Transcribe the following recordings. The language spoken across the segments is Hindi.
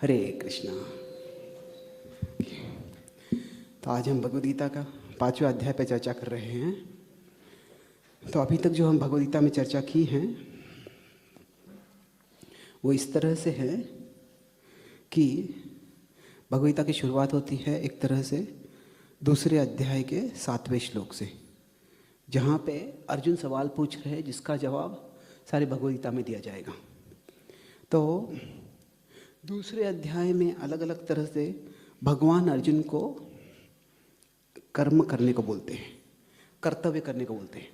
हरे कृष्णा। तो आज हम भगवद गीता का 5वां अध्याय पर चर्चा कर रहे हैं। तो अभी तक जो हम भगवद गीता में चर्चा की हैं वो इस तरह से है कि भगवद गीता की शुरुआत होती है एक तरह से दूसरे अध्याय के 7वें श्लोक से, जहाँ पे अर्जुन सवाल पूछ रहे हैं जिसका जवाब सारी भगवद गीता में दिया जाएगा। तो दूसरे अध्याय में अलग अलग तरह से भगवान अर्जुन को कर्म करने को बोलते हैं, कर्तव्य करने को बोलते हैं।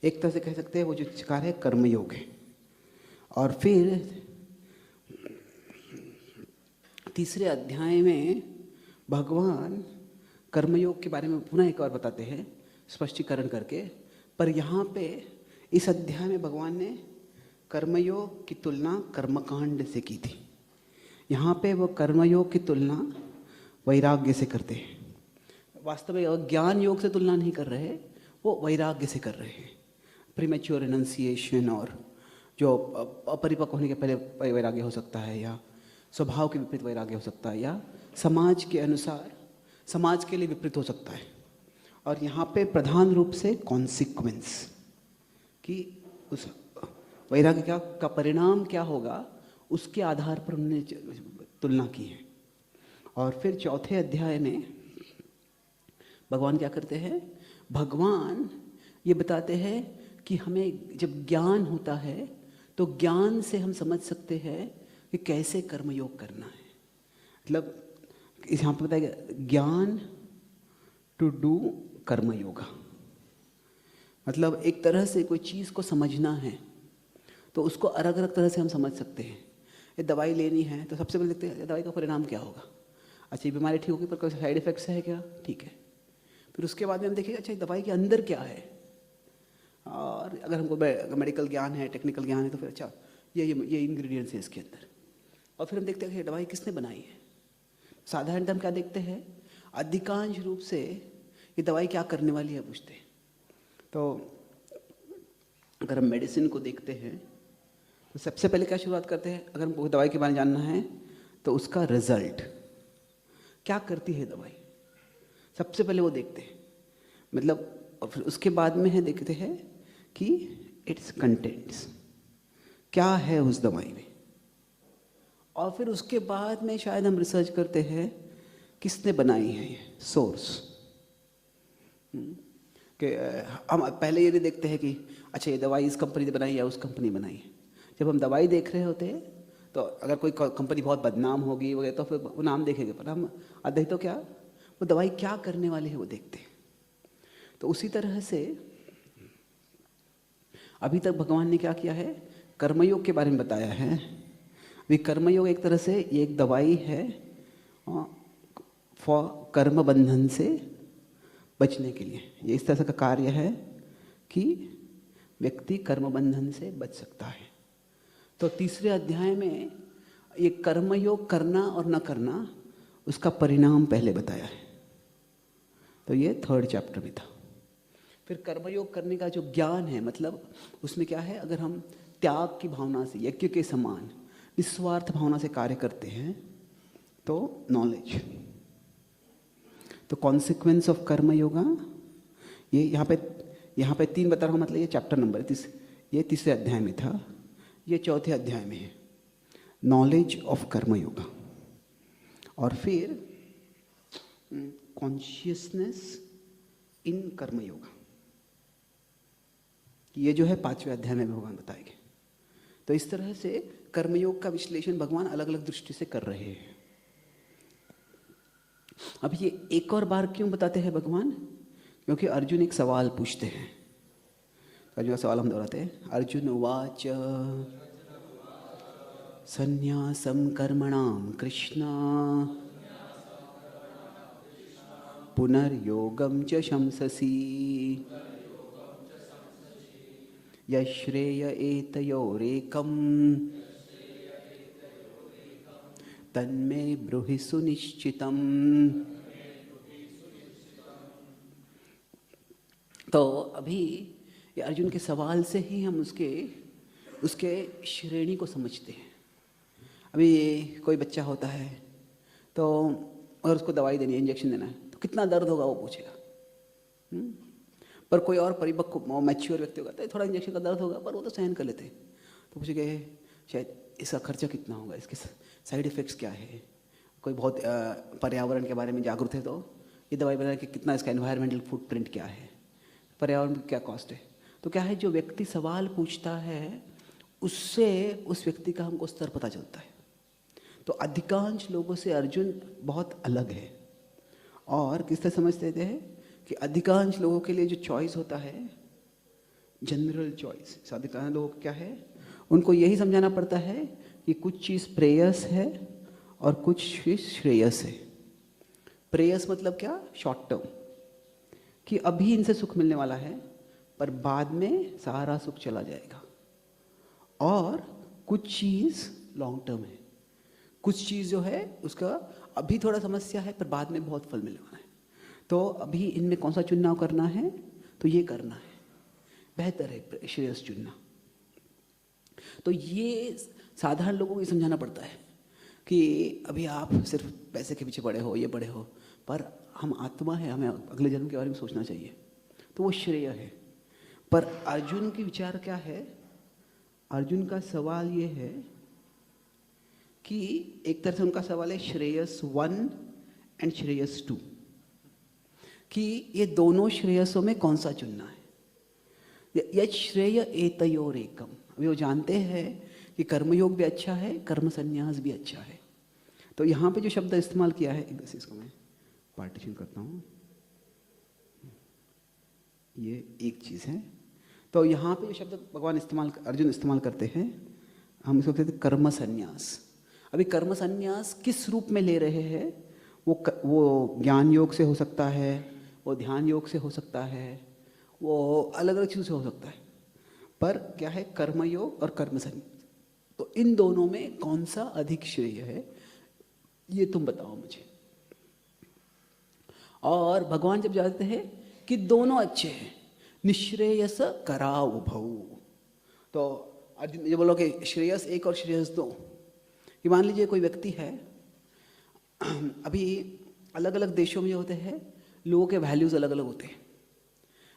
एक तरह से कह सकते हैं वो जो कार्य है कर्मयोग है। और फिर तीसरे अध्याय में भगवान कर्मयोग के बारे में पुनः एक बार बताते हैं स्पष्टीकरण करके। पर यहाँ पे इस अध्याय में भगवान ने कर्मयोग की तुलना कर्मकांड से की थी। यहाँ पे वो कर्मयोग की तुलना वैराग्य से करते हैं। वास्तव में ज्ञान योग से तुलना नहीं कर रहे, वो वैराग्य से कर रहे हैं। प्रीमेच्योर रिनंसिएशन, और जो अपरिपक्व होने के पहले वैराग्य हो सकता है, या स्वभाव के विपरीत वैराग्य हो सकता है, या समाज के अनुसार समाज के लिए विपरीत हो सकता है। और यहाँ पे प्रधान रूप से कॉन्सिक्वेंस कि उस वैराग्य का परिणाम क्या होगा उसके आधार पर उन्होंने तुलना की है। और फिर चौथे अध्याय में भगवान क्या करते हैं, भगवान ये बताते हैं कि हमें जब ज्ञान होता है तो ज्ञान से हम समझ सकते हैं कि कैसे कर्मयोग करना है। मतलब इस यहाँ पर बताया ज्ञान टू डू कर्मयोगा। मतलब एक तरह से कोई चीज़ को समझना है तो उसको अलग अलग तरह से हम समझ सकते हैं। ये दवाई लेनी है तो सबसे पहले देखते हैं दवाई का परिणाम क्या होगा। अच्छा, ये बीमारी ठीक होगी पर कोई साइड इफेक्ट्स है क्या, ठीक है। फिर उसके बाद में हम देखेंगे अच्छा दवाई के अंदर क्या है। और अगर हमको मेडिकल ज्ञान है, टेक्निकल ज्ञान है, तो फिर अच्छा ये इंग्रेडिएंट्स है इसके अंदर। और फिर हम देखते हैं कि दवाई किसने बनाई है। साधारणतः हम क्या देखते हैं, अधिकांश रूप से ये दवाई क्या करने वाली है पूछते हैं। तो अगर हम मेडिसिन को देखते हैं तो सबसे पहले क्या शुरुआत करते हैं, अगर हमको दवाई के बारे में जानना है तो उसका रिजल्ट क्या करती है दवाई, सबसे पहले वो देखते हैं। मतलब और फिर उसके बाद में है देखते हैं कि इट्स कंटेंट्स क्या है उस दवाई में। और फिर उसके बाद में शायद हम रिसर्च करते हैं किसने बनाई है ये सोर्स। कि हम पहले ये नहीं देखते हैं कि अच्छा ये दवाई इस कंपनी ने बनाई या उस कंपनी बनाई है। जब हम दवाई देख रहे होते हैं तो अगर कोई कंपनी बहुत बदनाम होगी वगैरह तो फिर वो नाम देखेंगे, पर हम अधिक तो क्या वो दवाई क्या करने वाली है वो देखते हैं। तो उसी तरह से अभी तक भगवान ने क्या किया है, कर्मयोग के बारे में बताया है। अभी कर्मयोग एक तरह से ये एक दवाई है फॉर कर्म बंधन से बचने के लिए। ये इस तरह का कार्य है कि व्यक्ति कर्म बंधन से बच सकता है। तो तीसरे अध्याय में ये कर्मयोग करना और न करना उसका परिणाम पहले बताया है। तो ये 3rd चैप्टर में था। फिर कर्मयोग करने का जो ज्ञान है, मतलब उसमें क्या है, अगर हम त्याग की भावना से यज्ञ के समान निस्वार्थ भावना से कार्य करते हैं तो नॉलेज। तो कॉन्सिक्वेंस ऑफ कर्मयोगा ये यहाँ पे 3 बता रहा हूँ। मतलब ये चैप्टर नंबर ये तीसरे अध्याय में था, ये चौथे अध्याय में है, नॉलेज ऑफ कर्मयोगा। और फिर कॉन्शियसनेस इन कर्मयोगा, ये जो है 5वें अध्याय में भगवान बताएंगे। तो इस तरह से कर्मयोग का विश्लेषण भगवान अलग अलग दृष्टि से कर रहे हैं। अब ये एक और बार क्यों बताते हैं भगवान, क्योंकि अर्जुन एक सवाल पूछते हैं। अर्जुन का सवाल हम दोहराते हैं। अर्जुन उवाच संन्यासं कर्मणां कृष्ण पुनर्योगं च शंससि यश्रेय एतयोरेकं तन्मे ब्रूहि सुनिश्चितम्। तो अभी ये अर्जुन के सवाल से ही हम उसके श्रेणी को समझते हैं। अभी कोई बच्चा होता है तो और उसको दवाई देनी है, इंजेक्शन देना है, तो कितना दर्द होगा वो पूछेगा। पर कोई और परिपक्व मैच्योर व्यक्ति होगा तो थोड़ा इंजेक्शन का दर्द होगा पर वो तो सहन कर लेते हैं। तो पूछेगा शायद इसका खर्चा कितना होगा, इसके साइड इफ़ेक्ट्स क्या है। कोई बहुत पर्यावरण के बारे में जागरूक है तो ये दवाई बता कि कितना इसका एनवायरमेंटल फुटप्रिंट क्या है, पर्यावरण में क्या कॉस्ट है। तो क्या है, जो व्यक्ति सवाल पूछता है उससे उस व्यक्ति का हमको स्तर पता चलता है। तो अधिकांश लोगों से अर्जुन बहुत अलग है। और किस तरह समझते थे कि अधिकांश लोगों के लिए जो चॉइस होता है जनरल चॉइस, अधिकांश लोगों को क्या है, उनको यही समझाना पड़ता है कि कुछ चीज़ प्रेयस है और कुछ चीज़ श्रेयस है। प्रेयस मतलब क्या, शॉर्ट टर्म, कि अभी इनसे सुख मिलने वाला है पर बाद में सारा सुख चला जाएगा। और कुछ चीज़ लॉन्ग टर्म है, कुछ चीज़ जो है उसका अभी थोड़ा समस्या है पर बाद में बहुत फल मिलने वाला है। तो अभी इनमें कौन सा चुनाव करना है, तो ये करना है, बेहतर है श्रेयस चुनना। तो ये साधारण लोगों को समझाना पड़ता है कि अभी आप सिर्फ पैसे के पीछे पड़े हो, ये पड़े हो, पर हम आत्मा है, हमें अगले जन्म के बारे में सोचना चाहिए, तो वो श्रेय है। पर अर्जुन की विचार क्या है, अर्जुन का सवाल ये है कि एक तरह से उनका सवाल है श्रेयस 1 एंड श्रेयस 2, कि ये दोनों श्रेयसों में कौन सा चुनना है। यत् श्रेय एतयोर एकम, अभी वो जानते हैं कि कर्मयोग भी अच्छा है, कर्म संन्यास भी अच्छा है। तो यहाँ पे जो शब्द इस्तेमाल किया है, एक इसको मैं पार्टीशन करता हूँ, ये एक चीज़ है। तो यहाँ पे जो शब्द भगवान अर्जुन इस्तेमाल करते हैं, हम इसको कहते हैं कर्म संन्यास। अभी कर्म संन्यास किस रूप में ले रहे हैं, वो ज्ञान योग से हो सकता है, वो ध्यान योग से हो सकता है, वो अलग अलग चीज़ों से हो सकता है, पर क्या है, कर्मयोग और कर्म संन्यास। तो इन दोनों में कौन सा अधिक श्रेय है, ये तुम बताओ मुझे। और भगवान जब जानते हैं कि दोनों अच्छे हैं, निश्रेयस कराव भऊ, तो अर्जुन ये बोलो कि श्रेयस 1 और श्रेयस 2, कि मान लीजिए कोई व्यक्ति है, अभी अलग अलग देशों में जो होते हैं लोगों के वैल्यूज़ अलग अलग होते हैं।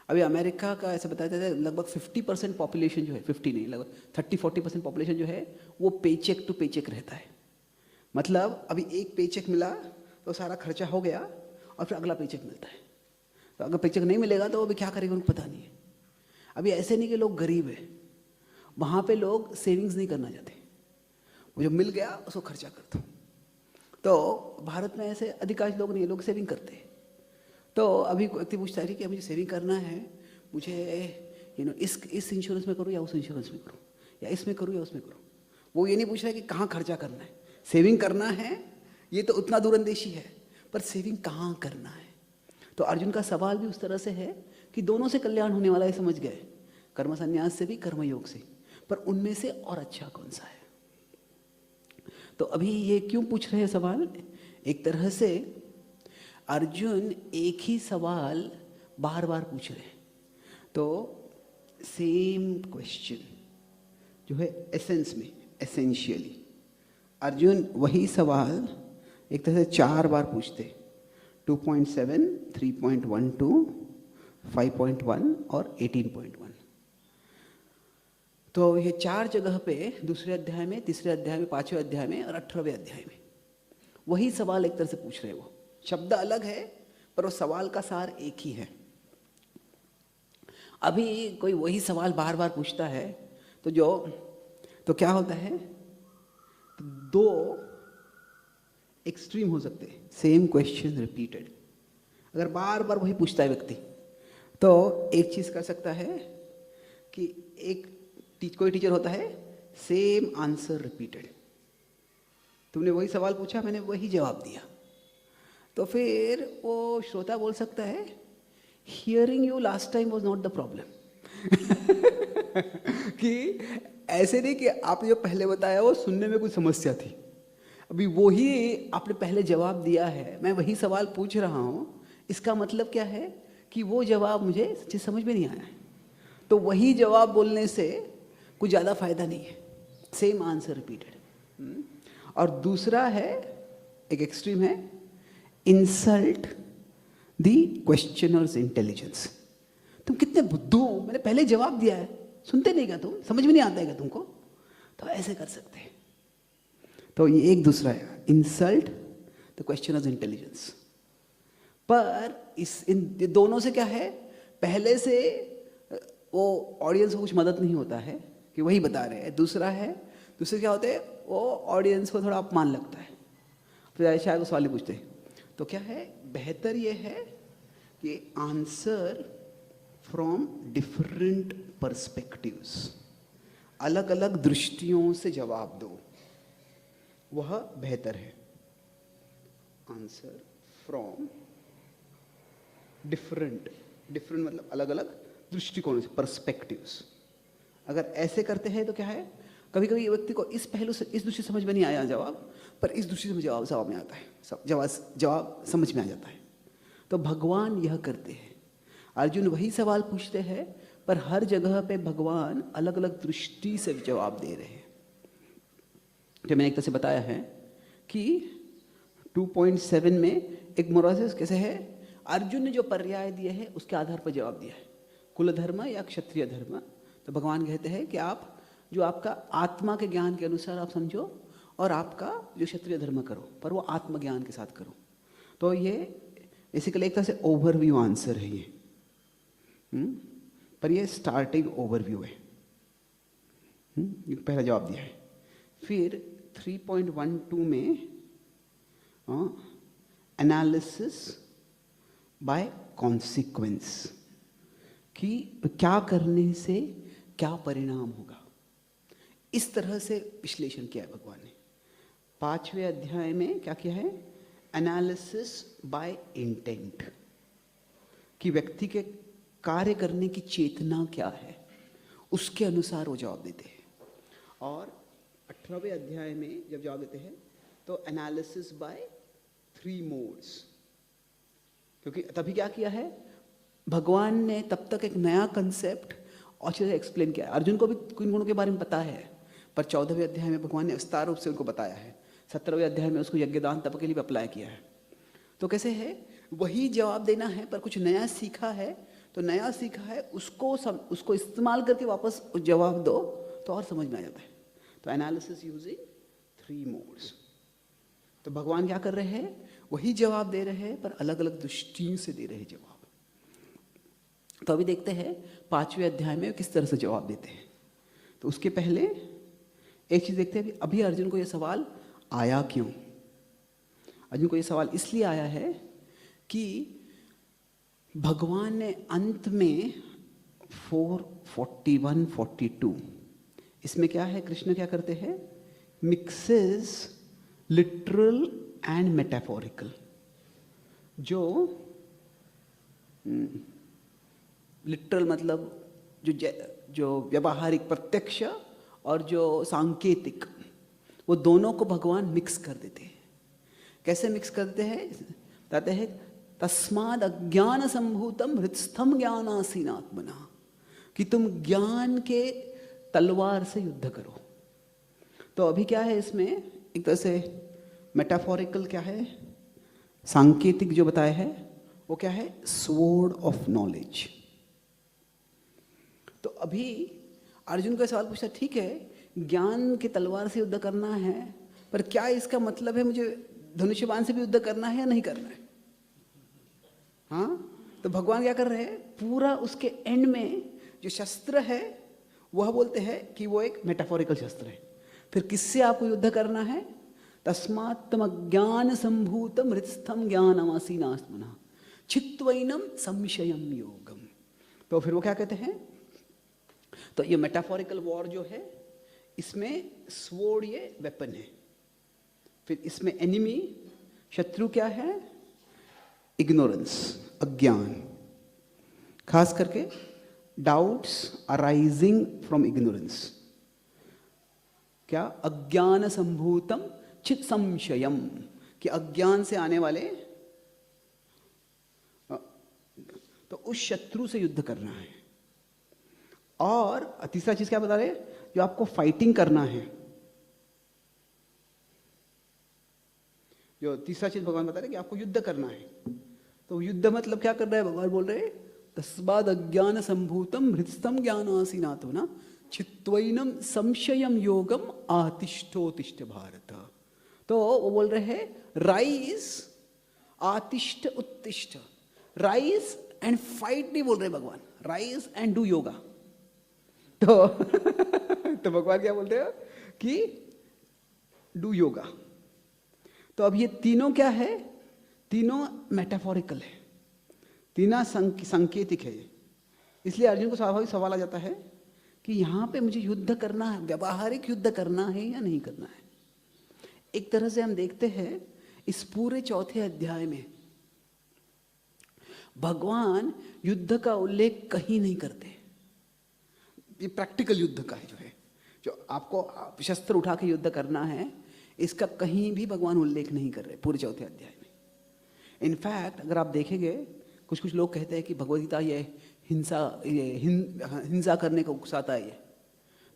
अभी अमेरिका का ऐसा बताया जाता है लगभग 50% पॉपुलेशन जो है, 50 नहीं, लगभग 30-40% पॉपुलेशन जो है वो पेचेक टू पेचेक रहता है। मतलब अभी एक पेचेक मिला तो सारा खर्चा हो गया और फिर अगला पेचेक मिलता है। तो अगर पेचेक नहीं मिलेगा तो अभी क्या करेंगे उनको पता नहीं है। अभी ऐसे नहीं कि लोग गरीब है, वहाँ पे लोग सेविंग्स नहीं करना चाहते, वो जो मिल गया उसको खर्चा कर दो। तो भारत में ऐसे अधिकांश लोग नहीं, लोग सेविंग करते हैं। तो अभी व्यक्ति पूछता है कि मुझे सेविंग करना है, मुझे इस इंश्योरेंस में करूँ या उस इंश्योरेंस में करूँ, या इसमें करूँ या उसमें करूँ। वो ये नहीं पूछ रहा है कि कहाँ खर्चा करना है। सेविंग करना है ये तो उतना दूरंदेशी है, पर सेविंग कहाँ करना है। तो अर्जुन का सवाल भी उस तरह से है कि दोनों से कल्याण होने वाला है, समझ गए, कर्म संन्यास से भी कर्मयोग से, पर उनमें से और अच्छा कौन सा है। तो अभी ये क्यों पूछ रहे हैं सवाल, एक तरह से अर्जुन एक ही सवाल बार बार पूछ रहे हैं। तो सेम क्वेश्चन जो है एसेंस में, एसेंशियली अर्जुन वही सवाल एक तरह से 4 बार पूछते, 2.7, 3.12, 5.1 और 18.1। तो ये 4 जगह पे, दूसरे अध्याय में, तीसरे अध्याय में, 5वें अध्याय में और 18वें अध्याय में वही सवाल एक तरह से पूछ रहे हैं। वो शब्द अलग है पर वो सवाल का सार एक ही है। अभी कोई वही सवाल बार बार पूछता है तो क्या होता है, तो 2 एक्सट्रीम हो सकते हैं, सेम क्वेश्चन रिपीटेड। अगर बार बार वही पूछता है व्यक्ति तो एक चीज़ कर सकता है कि कोई टीचर होता है, सेम आंसर रिपीटेड, तुमने वही सवाल पूछा, मैंने वही जवाब दिया, तो फिर वो श्रोता बोल सकता है hearing you last time was not the problem. कि ऐसे नहीं कि आपने जो पहले बताया वो सुनने में कुछ समस्या थी, अभी वही आपने पहले जवाब दिया है, मैं वही सवाल पूछ रहा हूँ, इसका मतलब क्या है कि वो जवाब मुझे सच्ची समझ में नहीं आया है। तो वही जवाब बोलने से कुछ ज़्यादा फायदा नहीं है, सेम आंसर रिपीटेड। और दूसरा है, एक एक्सट्रीम है, इंसल्ट द क्वेश्चनर्स इंटेलिजेंस। तुम कितने बुद्धू हो, मैंने पहले जवाब दिया है, सुनते नहीं क्या तुम, समझ में नहीं आता है क्या तुमको, तो ऐसे कर सकते हैं। तो ये एक दूसरा है, इंसल्ट द क्वेश्चनर्स इंटेलिजेंस। पर इन दोनों से क्या है, पहले से वो ऑडियंस को कुछ मदद नहीं होता है कि वही बता रहे हैं। दूसरे क्या होते हैं, वो ऑडियंस को थोड़ा अपमान लगता है, फिर शायद वो सवाल ही पूछते हैं। तो क्या है, बेहतर ये है कि आंसर फ्रॉम डिफरेंट पर्सपेक्टिव्स, अलग अलग दृष्टियों से जवाब दो, वह बेहतर है। आंसर फ्रॉम डिफरेंट मतलब अलग अलग दृष्टिकोणों से, पर्सपेक्टिव्स। अगर ऐसे करते हैं तो क्या है, कभी कभी व्यक्ति को इस पहलू से, इस दृष्टि समझ में नहीं आया जवाब, पर इस दृष्टि से जवाब में आता है, जवाब समझ में आ जाता है। तो भगवान यह करते हैं, अर्जुन वही सवाल पूछते हैं, पर हर जगह पे भगवान अलग अलग दृष्टि से जवाब दे रहे हैं। जो मैंने एक तरह से बताया है कि 2.7 में एक मोरासिस कैसे है, अर्जुन ने जो पर्याय दिए हैं उसके आधार पर जवाब दिया है, कुल धर्म या क्षत्रिय धर्म। तो भगवान कहते हैं कि आप जो आपका आत्मा के ज्ञान के अनुसार आप समझो, और आपका जो क्षत्रिय धर्म करो, पर वो आत्मज्ञान के साथ करो। तो ये बेसिकली एक तरह से ओवरव्यू आंसर है ये, पर ये स्टार्टिंग ओवरव्यू है। पहला जवाब दिया है। फिर 3.12 में एनालिसिस बाय कॉन्सिक्वेंस, कि क्या करने से क्या परिणाम होगा, इस तरह से विश्लेषण किया है भगवान ने। 5वें अध्याय में क्या किया है, एनालिसिस बाय इंटेंट, कि व्यक्ति के कार्य करने की चेतना क्या है, उसके अनुसार वो जवाब देते हैं। और 18वें अध्याय में जब जवाब देते हैं तो एनालिसिस बाय 3 मोड्स, क्योंकि तभी क्या किया है भगवान ने, तब तक एक नया कंसेप्ट और चीज़ें एक्सप्लेन किया है। अर्जुन को भी किन गुणों के बारे में पता है, पर 14वें अध्याय में भगवान ने विस्तार रूप से उनको बताया है। 17वें अध्याय में उसको यज्ञदान तप के लिए भी अप्लाई किया है। तो कैसे है, वही जवाब देना है, पर कुछ नया सीखा है, तो नया सीखा है उसको इस्तेमाल करके वापस जवाब दो तो और समझ में आ जाता है। तो एनालिसिस यूजिंग 3 मोड्स। तो भगवान क्या कर रहे हैं, वही जवाब दे रहे हैं, पर अलग अलग दृष्टियों से दे रहे हैं जवाब। तो अभी देखते हैं 5वें अध्याय में किस तरह से जवाब देते हैं। तो उसके पहले एक चीज देखते हैं, अभी अर्जुन को यह सवाल आया क्यों। अर्जुन को यह सवाल इसलिए आया है कि भगवान ने अंत में 4:41-42 इसमें क्या है, कृष्ण क्या करते हैं, मिक्सेस लिटरल एंड मेटाफोरिकल। जो लिटरल मतलब जो व्यावहारिक प्रत्यक्ष और जो सांकेतिक, वो दोनों को भगवान मिक्स कर देते हैं। कैसे मिक्स करते हैं, कहते हैं तस्माद अज्ञान संभूतम हृत्स्थम ज्ञानासीनात्मना, कि तुम ज्ञान के तलवार से युद्ध करो। तो अभी क्या है इसमें, एक तरह से मेटाफोरिकल क्या है, सांकेतिक जो बताया है वो क्या है, स्वॉर्ड ऑफ नॉलेज। तो अभी अर्जुन का सवाल पूछा, ठीक है ज्ञान की तलवार से युद्ध करना है, पर क्या इसका मतलब है मुझे धनुष्य बाण से भी युद्ध करना है या नहीं करना है? हाँ, तो भगवान क्या कर रहे हैं, पूरा उसके एंड में जो शस्त्र है वह बोलते हैं कि वो एक मेटाफोरिकल शस्त्र है। फिर किससे आपको युद्ध करना है, तस्मात्तम ज्ञान संभूतम हृत्स्थम ज्ञानमासीनात्मना चित्वैनम संशयम योगम। तो फिर वो क्या कहते हैं, तो ये मेटाफोरिकल वॉर जो है इसमें स्वॉर्ड ये वेपन है, फिर इसमें एनिमी शत्रु क्या है, इग्नोरेंस अज्ञान, खास करके डाउट्स अराइजिंग फ्रॉम इग्नोरेंस, क्या अज्ञान संभूतम चित संशयम, कि अज्ञान से आने वाले, तो उस शत्रु से युद्ध करना है। और तीसरा चीज क्या बता रहे, जो आपको फाइटिंग करना है, जो तीसरा चीज भगवान बता रहे हैं कि आपको युद्ध करना है। तो युद्ध मतलब क्या कर रहा है भगवान बोल रहे हैं, तस्माद् अज्ञान संभूतम हृत्स्थम ज्ञानासीनातो न चित्वैनम संशयम योगम आतिष्ठोतिष्ठ भारत। तो वो बोल रहे हैं राइज, आतिष्ठ उत्तिष्ठ, राइज एंड फाइट नहीं बोल रहे भगवान, राइज एंड डू योगा। तो भगवान क्या बोल रहे हो कि डू योगा। तो अब ये तीनों क्या है, तीनों मेटाफोरिकल है, तीनों सांकेतिक है। इसलिए अर्जुन को स्वाभाविक सवाल आ जाता है कि यहाँ पे मुझे युद्ध करना है, व्यावहारिक युद्ध करना है या नहीं करना है। एक तरह से हम देखते हैं इस पूरे चौथे अध्याय में भगवान युद्ध का उल्लेख कहीं नहीं करते। ये प्रैक्टिकल युद्ध का है, जो आपको शस्त्र उठा के युद्ध करना है, इसका कहीं भी भगवान उल्लेख नहीं कर रहे पूरे चौथे अध्याय में। इनफैक्ट अगर आप देखेंगे, कुछ कुछ लोग कहते हैं कि भगवद गीता ये हिंसा करने को उकसाता है ये,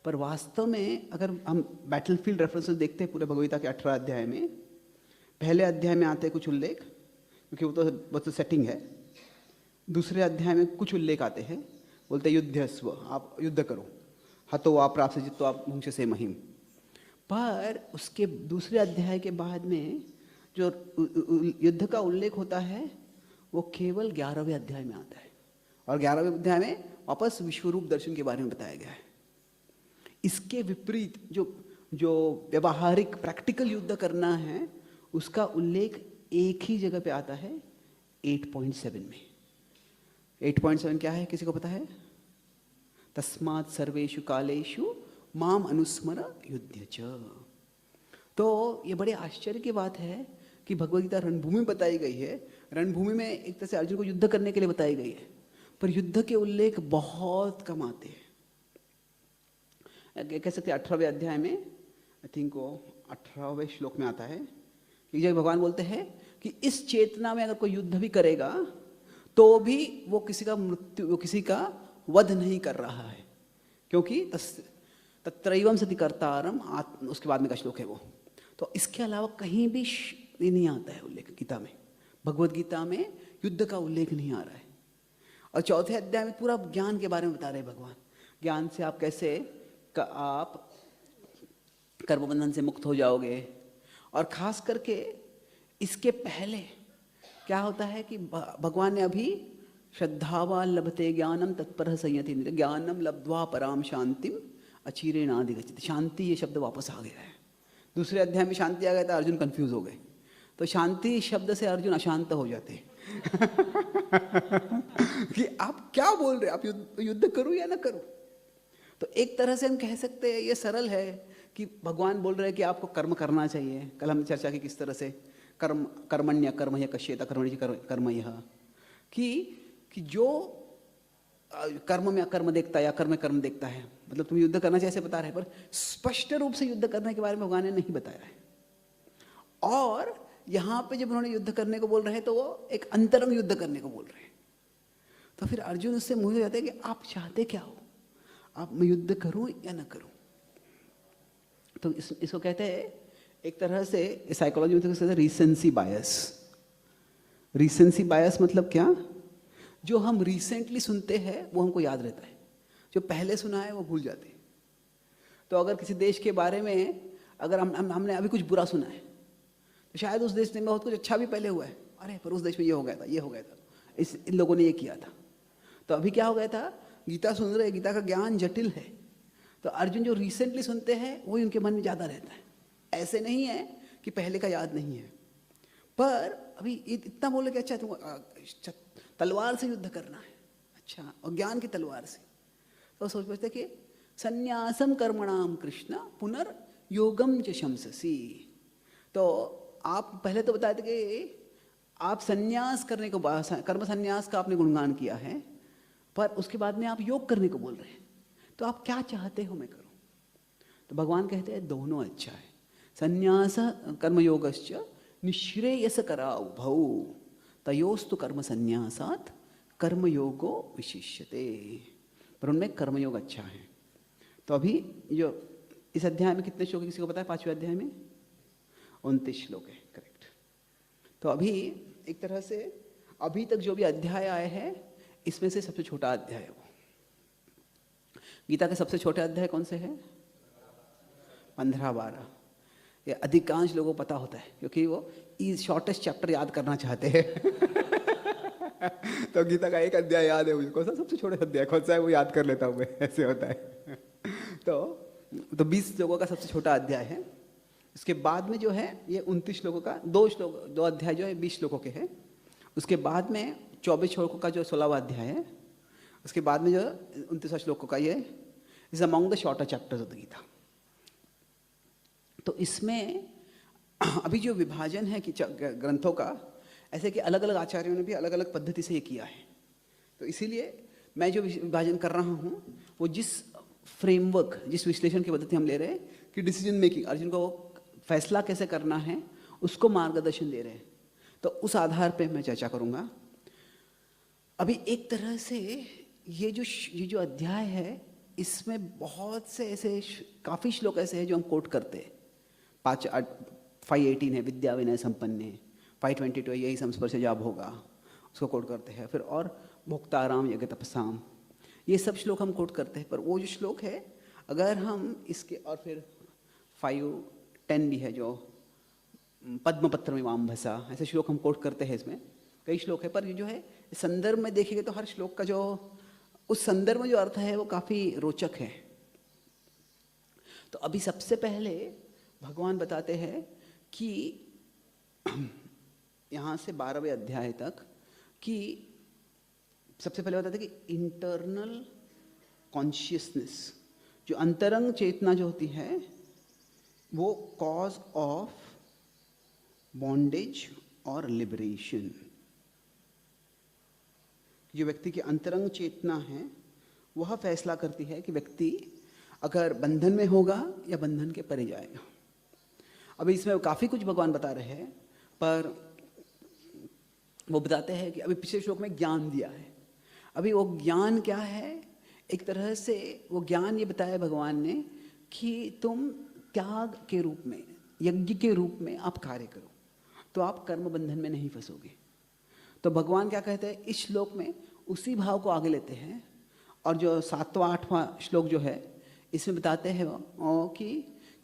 पर वास्तव में अगर हम बैटलफील्ड रेफरेंसेस देखते हैं पूरे भगवद गीता के 18 अध्याय में, पहले अध्याय में आते हैं कुछ उल्लेख, क्योंकि वो तो बस सेटिंग है। दूसरे अध्याय में कुछ उल्लेख आते हैं, बोलते हैं युद्धस्व, आप युद्ध करो, हतो आप प्राप्त जितो आप मुंश से महिम। पर उसके दूसरे अध्याय के बाद में जो युद्ध का उल्लेख होता है वो केवल 11वें अध्याय में आता है, और 11वें अध्याय में वापस विश्वरूप दर्शन के बारे में बताया गया है। इसके विपरीत जो व्यवहारिक प्रैक्टिकल युद्ध करना है उसका उल्लेख एक ही जगह पे आता है 8.7 में। 8.7 क्या है, किसी को पता है? तस्मात् सर्वेषु कालेषु माम अनुस्मर युध्य च। तो ये बड़े आश्चर्य की बात है कि भगवद गीता रणभूमि बताई गई है। रणभूमि में एक तरह से अर्जुन को युद्ध करने के लिए बताई गई है, पर युद्ध के उल्लेख बहुत कम आते हैं। कह सकते हैं 18वें अध्याय में, आई थिंक वो 18वें श्लोक में आता है कि जब भगवान बोलते हैं कि इस चेतना में अगर कोई युद्ध भी करेगा तो भी वो किसी का वध नहीं कर रहा है, क्योंकि तत्रैवं सति कर्तारम आत्म, उसके बाद में का श्लोक है वो। तो इसके अलावा कहीं भी नहीं आता है उल्लेख गीता में, भगवद गीता में युद्ध का उल्लेख नहीं आ रहा है। और चौथे अध्याय में पूरा ज्ञान के बारे में बता रहे हैं भगवान, ज्ञान से आप कैसे आप कर्मबंधन से मुक्त हो जाओगे। और खास करके इसके पहले क्या होता है कि भगवान ने अभी श्रद्धावान लभते ज्ञानम तत्पर संयति ज्ञानम लब्ध्वा पराम शांतिम अचिरेणाधिगच्छति। शांति ये शब्द वापस आ गया है। दूसरे अध्याय में शांति आ गया था, अर्जुन कंफ्यूज हो गए, तो शांति शब्द से अर्जुन अशांत हो जाते कि आप क्या बोल रहे, आप युद्ध करूं या ना करूं। तो एक तरह से हम कह सकते हैं ये सरल है कि भगवान बोल रहे हैं कि आपको कर्म करना चाहिए। कल हमने चर्चा की किस तरह से कर्मण्य कर्म या कश्येत कर्मणि कर्म यह, कि जो कर्म में अकर्म देखता है या कर्म में कर्म देखता है, मतलब तुम्हें युद्ध करना चाहिए ऐसे बता रहे हैं, पर स्पष्ट रूप से युद्ध करने के बारे में भगवान ने नहीं बताया है। और यहाँ पे जब उन्होंने युद्ध करने को बोल रहे हैं तो वो एक अंतरंग युद्ध करने को बोल रहे हैं। तो फिर अर्जुन उससे मुझे जाते हैं कि आप चाहते क्या हो, आप मैं युद्ध करूं या ना करूं। तो इसको कहते हैं एक तरह से साइकोलॉजी में कहते हैं रीसेंसी बायस। रीसेंसी बायस मतलब क्या, जो हम रिसेंटली सुनते हैं वो हमको याद रहता है, जो पहले सुना है वो भूल जाते हैं। तो अगर किसी देश के बारे में अगर हमने अभी कुछ बुरा सुना है तो शायद उस देश में बहुत कुछ अच्छा भी पहले हुआ है, अरे पर उस देश में ये हो गया था, ये हो गया था, इन लोगों ने ये किया था। तो अभी क्या हो गया था, गीता सुन रहे, गीता का ज्ञान जटिल है, तो अर्जुन जो रिसेंटली सुनते हैं वही उनके मन में ज़्यादा रहता है। ऐसे नहीं है कि पहले का याद नहीं है, पर अभी इतना बोले कि अच्छा तुम तलवार से युद्ध करना है, अच्छा, और ज्ञान की तलवार से, तो सोच पड़ते कि संन्यासम कर्मणाम कृष्ण पुनर्योगम च शंससी। तो आप पहले तो बताए थे कि आप संन्यास करने को, कर्म संन्यास का आपने गुणगान किया है, पर उसके बाद में आप योग करने को बोल रहे हैं, तो आप क्या चाहते हो मैं करूं? तो भगवान कहते हैं दोनों अच्छा है। संन्यास कर्मयोगश्च निःश्रेयस कराउ भौ तयोस्तु कर्म संन्यासात् कर्मयोगो विशिष्यते। पर उनमें कर्मयोग अच्छा है। तो अभी जो इस अध्याय में कितने श्लोक है किसी को पता है? 5वें अध्याय में 29 श्लोक है, करेक्ट। तो अभी एक तरह से अभी तक जो भी अध्याय आए हैं इसमें से सबसे छोटा अध्याय है वो। गीता के सबसे छोटे अध्याय कौन से हैं? 15-12। ये अधिकांश लोगों को पता होता है क्योंकि वो शॉर्टेस्ट चैप्टर याद करना चाहते हैं। तो गीता का एक अध्याय याद है मुझे, कौन सा सबसे छोटा अध्याय कौन सा है वो याद कर लेता हूँ मैं, ऐसे होता है। तो 20 श्लोकों का सबसे छोटा अध्याय है। इसके बाद में जो है ये 29 श्लोकों का दो अध्याय जो है 20 श्लोकों के हैं। उसके बाद में 24 श्लोकों का जो 16वां अध्याय है, उसके बाद में जो 29 श्लोकों का ये is among the shorter chapters of the Gita. तो इसमें अभी जो विभाजन है कि ग्रंथों का, ऐसे कि अलग अलग आचार्यों ने भी अलग अलग पद्धति से ये किया है। तो इसीलिए मैं जो विभाजन कर रहा हूँ वो जिस फ्रेमवर्क, जिस विश्लेषण की पद्धति हम ले रहे हैं कि डिसीजन मेकिंग, अर्जुन को फैसला कैसे करना है उसको मार्गदर्शन दे रहे हैं, तो उस आधार पे मैं चर्चा करूँगा। अभी एक तरह से ये जो अध्याय है इसमें बहुत से ऐसे काफ़ी श्लोक ऐसे हैं जो हम कोट करते हैं। 518 है विद्या विनय संपन्न, 522 है यही संस्पर्श जब होगा, उसको कोट करते हैं। फिर और भोक्ताराम यज्ञ तपसाम, ये सब श्लोक हम कोट करते हैं। पर वो जो श्लोक है अगर हम इसके, और फिर 510 भी है जो पद्मपत्र में वामभसा, ऐसे श्लोक हम कोट करते हैं। इसमें कई श्लोक है, पर ये जो है संदर्भ में देखेंगे तो हर श्लोक का जो उस संदर्भ में जो अर्थ है वो काफ़ी रोचक है। तो अभी सबसे पहले भगवान बताते हैं कि यहाँ से 12वें अध्याय तक कि सबसे पहले बताते हैं कि इंटरनल कॉन्शियसनेस, जो अंतरंग चेतना जो होती है वो कॉज ऑफ बॉन्डेज और लिबरेशन। जो व्यक्ति की अंतरंग चेतना है वह फैसला करती है कि व्यक्ति अगर बंधन में होगा या बंधन के परे जाएगा। अभी इसमें काफ़ी कुछ भगवान बता रहे हैं, पर वो बताते हैं कि अभी पिछले श्लोक में ज्ञान दिया है। अभी वो ज्ञान क्या है, एक तरह से वो ज्ञान ये बताया भगवान ने कि तुम त्याग के रूप में, यज्ञ के रूप में आप कार्य करो तो आप कर्म बंधन में नहीं फंसोगे। तो भगवान क्या कहते हैं इस श्लोक में, उसी भाव को आगे लेते हैं। और जो 7वां 8वां श्लोक जो है इसमें बताते हैं वो कि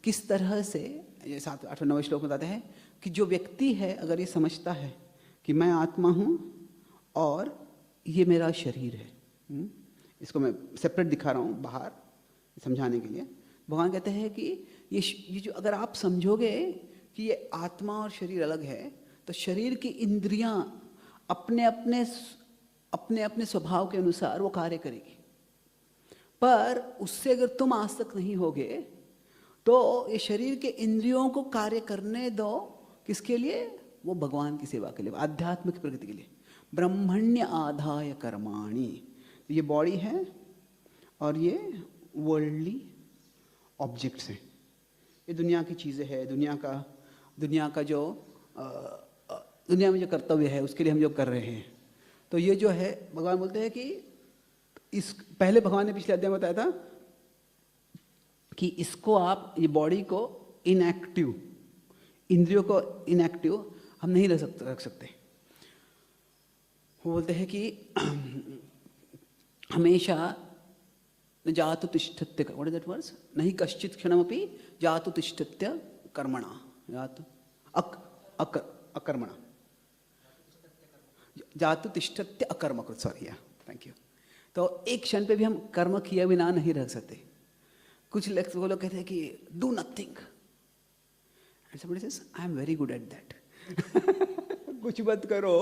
किस तरह से, ये 7, 8, 9 श्लोक में बताते हैं कि जो व्यक्ति है अगर ये समझता है कि मैं आत्मा हूँ और ये मेरा शरीर है, इसको मैं सेपरेट दिखा रहा हूँ बाहर समझाने के लिए। भगवान कहते हैं कि ये जो अगर आप समझोगे कि ये आत्मा और शरीर अलग है तो शरीर की इंद्रियां अपने अपने स्वभाव के अनुसार वो कार्य करेगी। पर उससे अगर तुम आसक्त नहीं होगे तो ये शरीर के इंद्रियों को कार्य करने दो, किसके लिए? वो भगवान की सेवा के लिए, आध्यात्मिक प्रगति के लिए। ब्रह्मण्य आधाय कर्माणि, ये बॉडी है और ये वर्ल्डली ऑब्जेक्ट्स हैं, ये दुनिया की चीज़ें हैं, दुनिया का जो दुनिया में जो कर्तव्य है उसके लिए हम जो कर रहे हैं। तो ये जो है भगवान बोलते हैं कि इस पहले भगवान ने पिछले अध्याय में बताया था कि इसको आप, ये बॉडी को इनएक्टिव, इंद्रियों को इनएक्टिव हम नहीं रख सकते। वो बोलते हैं कि हमेशा जातु तिष्ठत्य, व्हाट इज दैट वर्ड्स, नहीं कश्चित क्षणमपि जातु तिष्ठत्य कर्मणा, जातु अकर्मणा, जातु तिष्ठत्य अकर्म, सॉरी, थैंक यू। तो एक क्षण पे भी हम कर्म किए बिना नहीं रह सकते। कुछ लोग कहते हैं कि do nothing, I am very good at that, कुछ मत करो,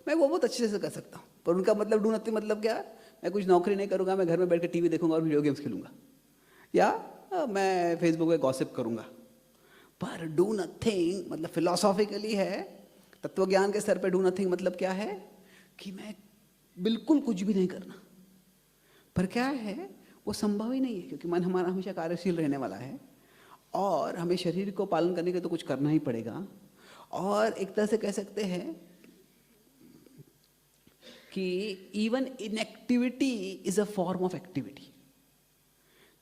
मैं वो बहुत अच्छे से कर सकता हूँ। पर उनका मतलब डू नथिंग मतलब क्या? मैं कुछ नौकरी नहीं करूँगा, मैं घर में बैठ के टीवी देखूंगा और वीडियो गेम्स खेलूंगा, या मैं फेसबुक पे गॉसिप करूँगा। पर डू नथिंग मतलब फिलोसॉफिकली है, तत्व ज्ञान के स्तर पे डू नथिंग मतलब क्या है कि मैं बिल्कुल कुछ भी नहीं करना। पर क्या है, वो संभव ही नहीं है, क्योंकि मन हमारा हमेशा कार्यशील रहने वाला है और हमें शरीर को पालन करने के तो कुछ करना ही पड़ेगा। और एक तरह से कह सकते हैं कि even inactivity is a form of activity,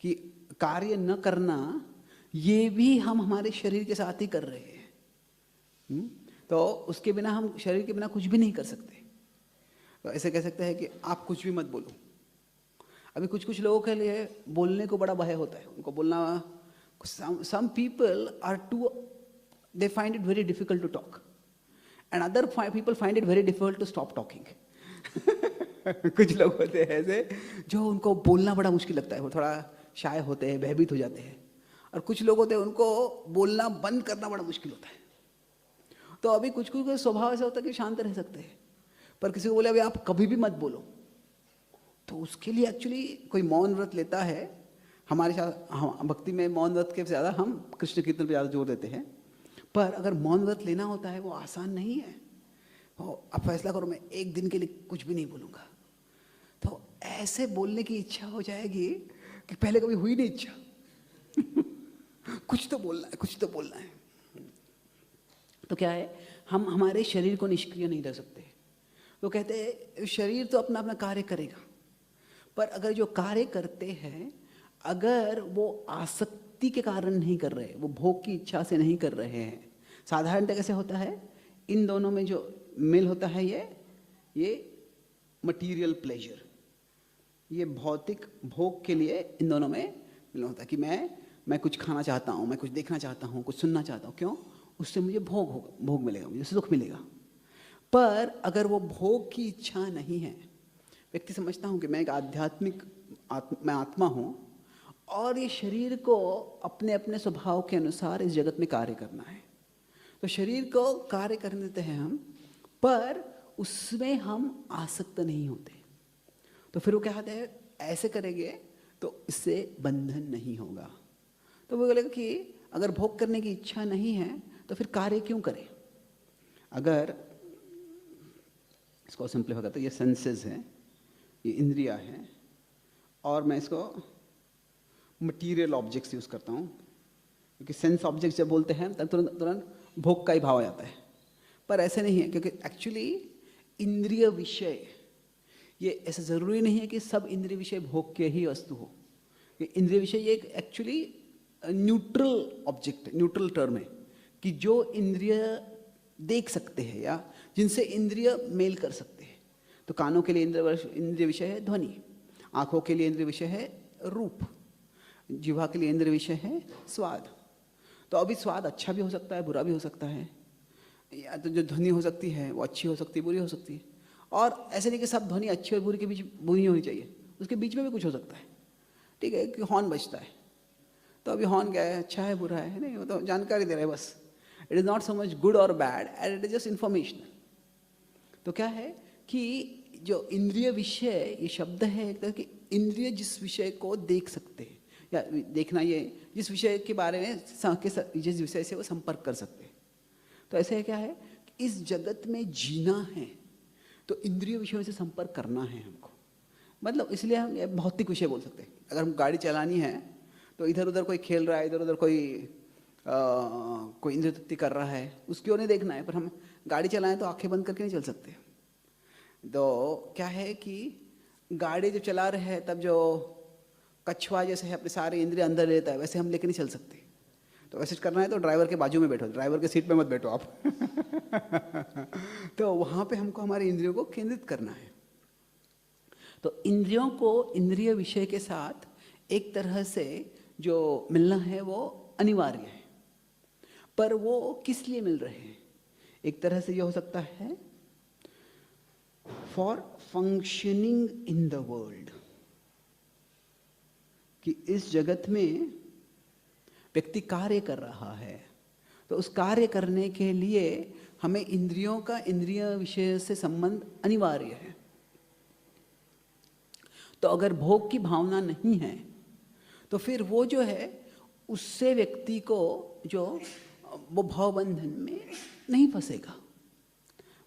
कि कार्य न करना ये भी हम हमारे शरीर के साथ ही कर रहे हैं। तो उसके बिना हम शरीर के बिना कुछ भी नहीं कर सकते। तो ऐसे कह सकते हैं कि आप कुछ भी मत बोलो। अभी कुछ कुछ लोगों के लिए बोलने को बड़ा भय होता है, उनको बोलना, some people are too, they find it very difficult to talk and other people find it very difficult to stop talking. कुछ लोग होते हैं ऐसे जो उनको बोलना बड़ा मुश्किल लगता है, वो थोड़ा शाय होते हैं, भयभीत हो जाते हैं, और कुछ लोग होते हैं उनको बोलना बंद करना बड़ा मुश्किल होता है। तो अभी कुछ कुछ का स्वभाव ऐसा होता है कि शांत रह सकते हैं, पर किसी को बोले अभी आप कभी भी मत बोलो, तो उसके लिए एक्चुअली कोई मौन व्रत लेता है। हमारे साथ हम भक्ति में मौन व्रत के ज़्यादा हम कृष्ण कीर्तन पर ज़्यादा जोर देते हैं, पर अगर मौन व्रत लेना होता है वो आसान नहीं है। अब फैसला करो मैं एक दिन के लिए कुछ भी नहीं बोलूँगा, तो ऐसे बोलने की इच्छा हो जाएगी कि पहले कभी हुई नहीं इच्छा। कुछ तो बोलना है, कुछ तो बोलना है। तो क्या है, हम हमारे शरीर को निष्क्रिय नहीं रह सकते। तो कहते हैं शरीर तो अपना अपना कार्य करेगा, पर अगर जो कार्य करते हैं अगर वो आसक्ति के कारण नहीं कर रहे, वो भोग की इच्छा से नहीं कर रहे हैं, साधारणतः कैसे होता है, इन दोनों में जो मिल होता है ये मटीरियल प्लेजर, ये भौतिक भोग के लिए इन दोनों में मिल होता है कि मैं कुछ खाना चाहता हूँ, मैं कुछ देखना चाहता हूँ, कुछ सुनना चाहता हूँ। क्यों? उससे मुझे भोग मिलेगा, मुझे सुख मिलेगा। पर अगर वो भोग की इच्छा नहीं है, व्यक्ति समझता हूँ कि मैं एक आध्यात्मिक मैं आत्मा हूँ और ये शरीर को अपने अपने स्वभाव के अनुसार इस जगत में कार्य करना है, तो शरीर को कार्य करने देते हैं हम, पर उसमें हम आसक्त नहीं होते। तो फिर वो क्या कहते हैं, ऐसे करेंगे तो इससे बंधन नहीं होगा। तो वो बोलेगा कि अगर भोग करने की इच्छा नहीं है तो फिर कार्य क्यों करें। अगर इसको सिंपलीफाई करते, ये सेंसेस हैं, ये इंद्रिया हैं, और मैं इसको मटीरियल ऑब्जेक्ट्स यूज़ करता हूँ, क्योंकि सेंस ऑब्जेक्ट्स जब बोलते हैं तब तुरंत भोग का ही भाव आ जाता है। पर ऐसे नहीं है, क्योंकि एक्चुअली इंद्रिय विषय, ये ऐसा ज़रूरी नहीं है कि सब इंद्रिय विषय भोग के ही वस्तु हो। इंद्रिय विषय ये एक actually neutral object, neutral term है कि जो इंद्रिय देख सकते हैं या जिनसे इंद्रिय मेल कर सकते हैं। तो कानों के लिए इंद्रिय विषय है ध्वनि, आँखों के लिए इंद्रिय विषय है रूप, जिह्वा के लिए इंद्रिय विषय है स्वाद। तो अभी स्वाद अच्छा भी हो सकता है, बुरा भी हो सकता है, या तो जो ध्वनि हो सकती है वो अच्छी हो सकती है, बुरी हो सकती है। और ऐसे नहीं कि सब ध्वनि अच्छी और बुरी के बीच बुरी होनी चाहिए, उसके बीच में भी कुछ हो सकता है। ठीक है कि हॉर्न बजता है, तो अभी हॉर्न क्या है, अच्छा है बुरा है, नहीं, वो तो जानकारी दे रहा है बस। It is not so much good और bad and it is just informational. तो क्या है कि जो इंद्रिय विषय, ये शब्द है एक तरह की, इंद्रिय जिस विषय को देख सकते हैं या देखना, ये जिस विषय के बारे में जिस विषय से वो संपर्क कर सकते हैं। तो ऐसे क्या है कि इस जगत में जीना है तो इंद्रिय विषयों से संपर्क करना है हमको। मतलब इसलिए हम ये भौतिक विषय बोल सकते हैं। अगर हम गाड़ी चलानी है तो इधर उधर कोई खेल रहा है, इधर उधर कोई इंद्रिय तृप्ति कर रहा है, उसकी ओर नहीं देखना है। पर हम गाड़ी चलाएं तो आंखें बंद करके नहीं चल सकते। तो क्या है कि गाड़ी जब चला रहे हैं तब जो कछुआ जैसे है अपने सारे इंद्रिय अंदर लेता है, वैसे हम लेके नहीं चल सकते। तो वैसे करना है तो ड्राइवर के बाजू में बैठो, ड्राइवर के सीट पे मत बैठो आप। तो वहाँ पे हमको हमारे इंद्रियों को केंद्रित करना है। तो इंद्रियों को इंद्रिय विषय के साथ एक तरह से जो मिलना है वो अनिवार्य है। पर वो किस लिए मिल रहे हैं? एक तरह से ये हो सकता है for functioning in the world, कि इस जगत में व्यक्ति कार्य कर रहा है, तो उस कार्य करने के लिए हमें इंद्रियों का इंद्रिय विषय से संबंध अनिवार्य है। तो अगर भोग की भावना नहीं है तो फिर वो जो है उससे व्यक्ति को जो वो भावबंधन में नहीं फंसेगा,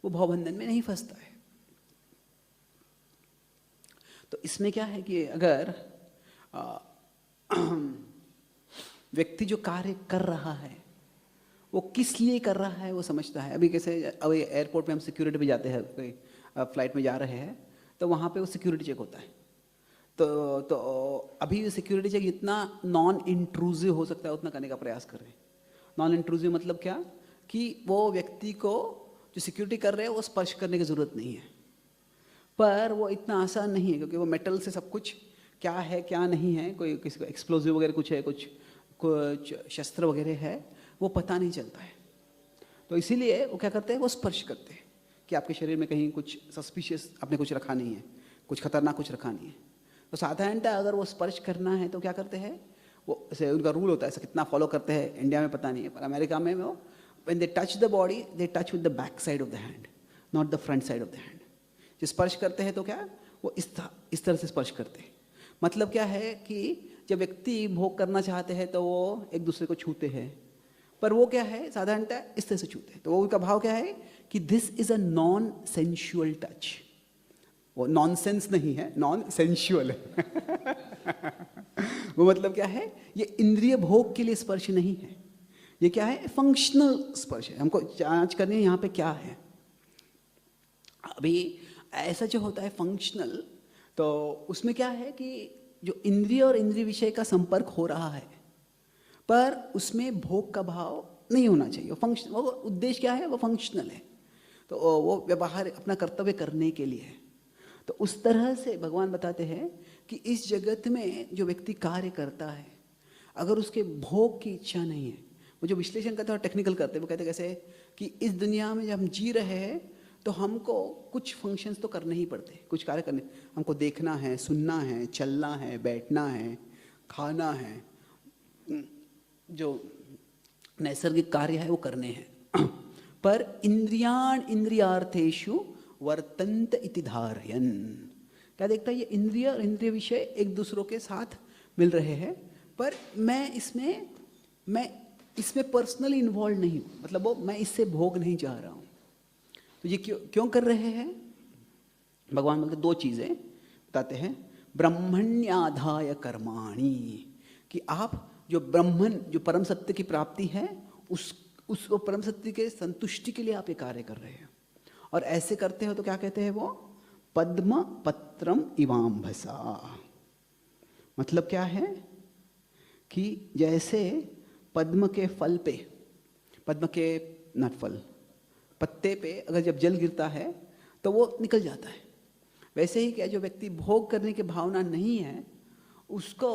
वो भावबंधन में नहीं फंसता है। तो इसमें क्या है कि अगर व्यक्ति जो कार्य कर रहा है वो किस लिए कर रहा है वो समझता है। अभी कैसे अभी एयरपोर्ट में हम सिक्योरिटी पे जाते हैं, कोई फ्लाइट में जा रहे हैं तो वहाँ पे वो सिक्योरिटी चेक होता है। तो अभी सिक्योरिटी चेक जितना नॉन इंट्रूसिव हो सकता है उतना करने का प्रयास कर रहे हैं। नॉन इंट्रूसिव मतलब क्या कि वो व्यक्ति को जो सिक्योरिटी कर रहे हैं वो स्पर्श करने की ज़रूरत नहीं है, पर वो इतना आसान नहीं है क्योंकि वो मेटल से सब कुछ क्या है क्या नहीं है, कोई किसी को एक्सप्लोजिव वगैरह कुछ है, कुछ शस्त्र वगैरह है, वो पता नहीं चलता है। तो इसीलिए वो क्या करते हैं, वो स्पर्श करते हैं कि आपके शरीर में कहीं कुछ सस्पिशियस आपने कुछ रखा नहीं है, कुछ खतरनाक कुछ रखा नहीं है। तो साधारणतः अगर वो स्पर्श करना है तो क्या करते हैं, वो ऐसे उनका रूल होता है, ऐसा कितना फॉलो करते हैं इंडिया में पता नहीं है, पर अमेरिका में वो when they touch the body they touch with the back side of the hand, not the front side of the hand. जो स्पर्श करते हैं तो क्या वो इस तरह से स्पर्श करते हैं। मतलब क्या है कि जब व्यक्ति भोग करना चाहते हैं तो वो एक दूसरे को छूते हैं, पर वो क्या है साधारणतः इस तरह से छूते हैं। तो वो उनका भाव क्या है कि this is a non sensual touch. वो नॉनसेंस नहीं है, नॉन सेंशुअल है। वो मतलब क्या है, ये इंद्रिय भोग के लिए स्पर्श नहीं है, ये क्या है, फंक्शनल स्पर्श है। हमको जांच करनी है यहाँ पे क्या है। अभी ऐसा जो होता है फंक्शनल, तो उसमें क्या है कि जो इंद्रिय और इंद्रिय विषय का संपर्क हो रहा है, पर उसमें भोग का भाव नहीं होना चाहिए। वो फंक्शन, वो उद्देश्य क्या है, वो फंक्शनल है, तो वो व्यवहार अपना कर्तव्य करने के लिए है। तो उस तरह से भगवान बताते हैं कि इस जगत में जो व्यक्ति कार्य करता है, अगर उसके भोग की इच्छा नहीं है, वो जो विश्लेषण करते हैं और टेक्निकल करते हैं, वो कहते हैं कैसे कि इस दुनिया में जब हम जी रहे हैं तो हमको कुछ फंक्शंस तो करने ही पड़ते हैं, कुछ कार्य करने, हमको देखना है, सुनना है, चलना है, बैठना है, खाना है, जो नैसर्गिक कार्य है वो करने हैं। पर इंद्रियाण इंद्रियार्थेषु वर्तन्त इति धारयन्, क्या देखता है, ये इंद्रिय और इंद्रिय विषय एक दूसरों के साथ मिल रहे हैं, पर मैं इसमें पर्सनली इन्वॉल्व नहीं हूँ, मतलब वो मैं इससे भोग नहीं चाह रहा हूँ। तो ये क्यों कर रहे हैं, भगवान बोलते दो चीज़ें बताते हैं। ब्रह्मण्याधाय कर्माणि, कि आप जो ब्रह्मन, जो परम सत्य की प्राप्ति है, उस परम सत्य के संतुष्टि के लिए आप ये कार्य कर रहे हैं। और ऐसे करते हो तो क्या कहते हैं वो, पद्म पत्रम इवाम्भसा। मतलब क्या है कि जैसे पद्म के फल पे, पद्म के नट फल, पत्ते पे अगर जब जल गिरता है तो वो निकल जाता है, वैसे ही क्या जो व्यक्ति भोग करने की भावना नहीं है, उसको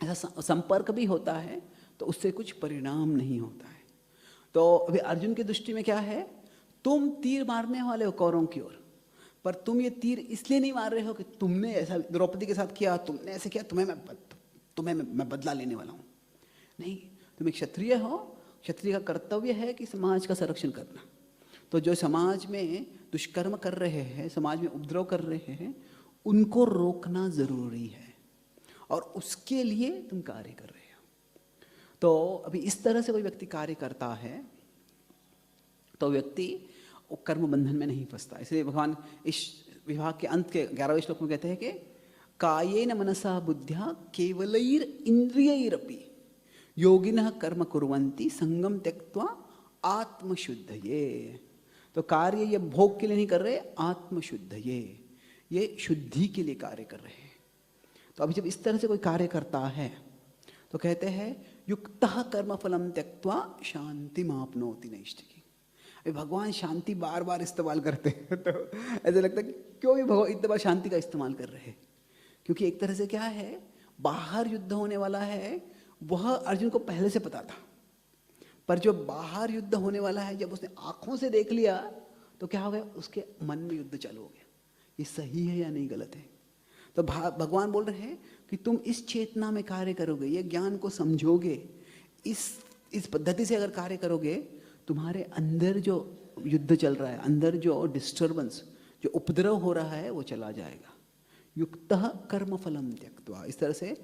ऐसा संपर्क भी होता है तो उससे कुछ परिणाम नहीं होता है। तो अभी अर्जुन की दृष्टि में क्या है, तुम तीर मारने वाले हो कौरवों की ओर, पर तुम ये तीर इसलिए नहीं मार रहे हो कि तुमने ऐसा द्रौपदी के साथ किया, तुमने ऐसे किया, तुम्हें मैं बदला लेने वाला हूँ। नहीं, तुम एक क्षत्रिय हो, क्षत्रिय का कर्तव्य है कि समाज का संरक्षण करना। तो जो समाज में दुष्कर्म कर रहे हैं, समाज में उपद्रव कर रहे हैं, उनको रोकना जरूरी है, और उसके लिए तुम कार्य कर रहे हो। तो अभी इस तरह से कोई व्यक्ति कार्य करता है तो व्यक्ति कर्म बंधन में नहीं फंसता। इसलिए भगवान इस विभाग के अंत के 11वें श्लोक में कहते हैं कि कायेन मनसा बुद्ध्या केवलैर इंद्रियैरपि योगिनः कर्म कुर्वन्ति संगम त्यक्त्वा आत्मशुद्धये। तो कार्य ये भोग के लिए नहीं कर रहे, आत्मशुद्धये, ये शुद्धि के लिए कार्य कर रहे हैं। तो अभी जब इस तरह से कोई कार्य करता है तो कहते हैं युक्तः कर्म फलम त्यक्त्वा शांतिमाप्नोति नैष्ठिकी। अभी भगवान शांति बार बार इस्तेमाल करते हैं, तो ऐसा लगता है कि क्यों भी भगवान इतने बार शांति का इस्तेमाल कर रहे हैं, क्योंकि एक तरह से क्या है, बाहर युद्ध होने वाला है वह अर्जुन को पहले से पता था, पर जो बाहर युद्ध होने वाला है जब उसने आंखों से देख लिया तो क्या हो गया, उसके मन में युद्ध चालू हो गया, ये सही है या नहीं गलत है। तो भगवान बोल रहे हैं कि तुम इस चेतना में कार्य करोगे, ये ज्ञान को समझोगे, इस पद्धति से अगर कार्य करोगे, तुम्हारे अंदर जो युद्ध चल रहा है, अंदर जो डिस्टर्बेंस, जो उपद्रव हो रहा है, वो चला जाएगा। युक्तः कर्म फलम त्यक्त्वा, इस तरह से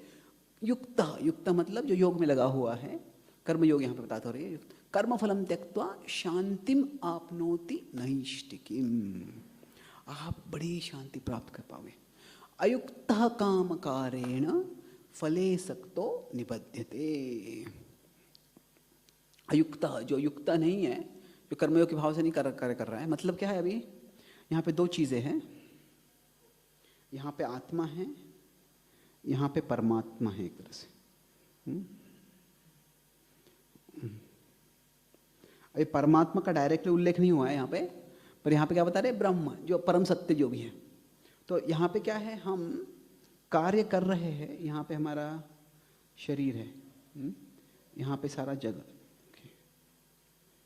युक्त मतलब जो योग में लगा हुआ है, कर्म योग यहाँ पे बताते हो रही है, कर्म फलम त्यक्त्वा शांतिम आपनोति नैष्ठिकीम, आप बड़ी शांति प्राप्त कर पाओगे। अयुक्तः कामकारेण फले सक्तो निबध्यते। अयुक्तः, जो युक्त नहीं है, जो कर्मयोग के भाव से नहीं कार्य कर रहा है, मतलब क्या है, अभी यहाँ पे दो चीजें हैं, यहाँ पे आत्मा है, यहाँ पे परमात्मा है एक तरह से। अभी परमात्मा का डायरेक्टली उल्लेख नहीं हुआ है यहाँ पे, पर यहाँ पे क्या बता रहे हैं, ब्रह्म जो परम सत्य जो भी है। तो यहाँ पे क्या है, हम कार्य कर रहे हैं, यहाँ पे हमारा शरीर है, यहाँ पे सारा जगत,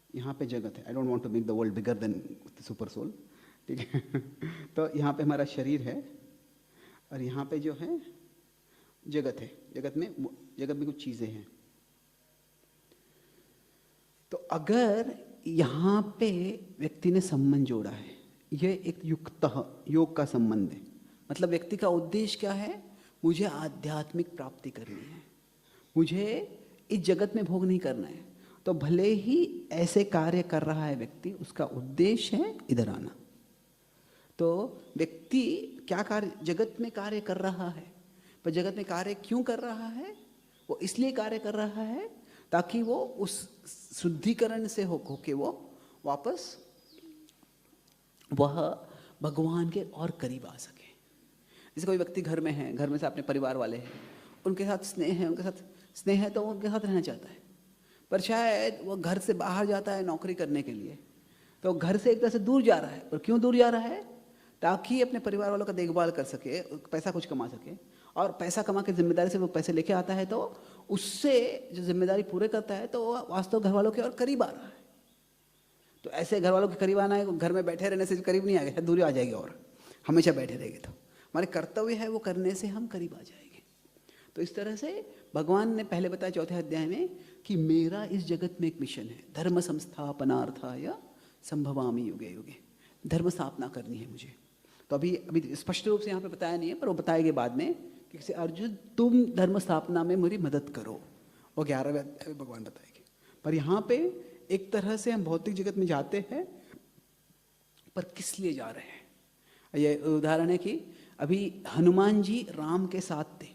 यहाँ पे जगत है। I don't want to make the world bigger than super soul, ठीक है। तो यहाँ पे हमारा शरीर है और यहाँ पे जो है जगत है, जगत में कुछ चीजें हैं। तो अगर यहाँ पे व्यक्ति ने संबंध जोड़ा है, यह एक युक्तः योग का संबंध है, मतलब व्यक्ति का उद्देश्य क्या है, मुझे आध्यात्मिक प्राप्ति करनी है, मुझे इस जगत में भोग नहीं करना है। तो भले ही ऐसे कार्य कर रहा है व्यक्ति, उसका उद्देश्य है इधर आना। तो व्यक्ति क्या कार्य, जगत में कार्य कर रहा है, पर जगत में कार्य क्यों कर रहा है, वो इसलिए कार्य कर रहा है ताकि वो उस शुद्धिकरण से होके वो वापस वह भगवान के और करीब आ सके। जैसे कोई व्यक्ति घर में है, घर में से अपने परिवार वाले हैं, उनके साथ स्नेह है तो वो उनके साथ रहना चाहता है, पर शायद वो घर से बाहर जाता है नौकरी करने के लिए, तो घर से एक तरह से दूर जा रहा है। और क्यों दूर जा रहा है, ताकि अपने परिवार वालों का देखभाल कर सके, पैसा कुछ कमा सके, और पैसा कमा के जिम्मेदारी से वो पैसे लेके आता है, तो उससे जो जिम्मेदारी पूरे करता है तो वास्तव घर वालों के और करीब आ रहा है। तो ऐसे घर वालों के करीब आना है, घर में बैठे रहने से करीब नहीं आ गया, दूरी आ जाएगी, और हमेशा बैठे रहेंगे तो हमारे कर्तव्य है वो करने से हम करीब आ जाएंगे। तो इस तरह से भगवान ने पहले बताया चौथे अध्याय में कि मेरा इस जगत में एक मिशन है, धर्म संस्थापनार्थाय संभवामि युगे युगे, धर्म स्थापना करनी है मुझे। तो अभी स्पष्ट रूप से यहाँ पे बताया नहीं है, पर वो बताएंगे बाद में कि किसी अर्जुन तुम धर्म स्थापना में मेरी मदद करो, वो 11वें अध्याय में भगवान बताएंगे। पर यहाँ पे एक तरह से हम भौतिक जगत में जाते हैं, पर किस लिए जा रहे हैं। ये उदाहरण है कि अभी हनुमान जी राम के साथ थे,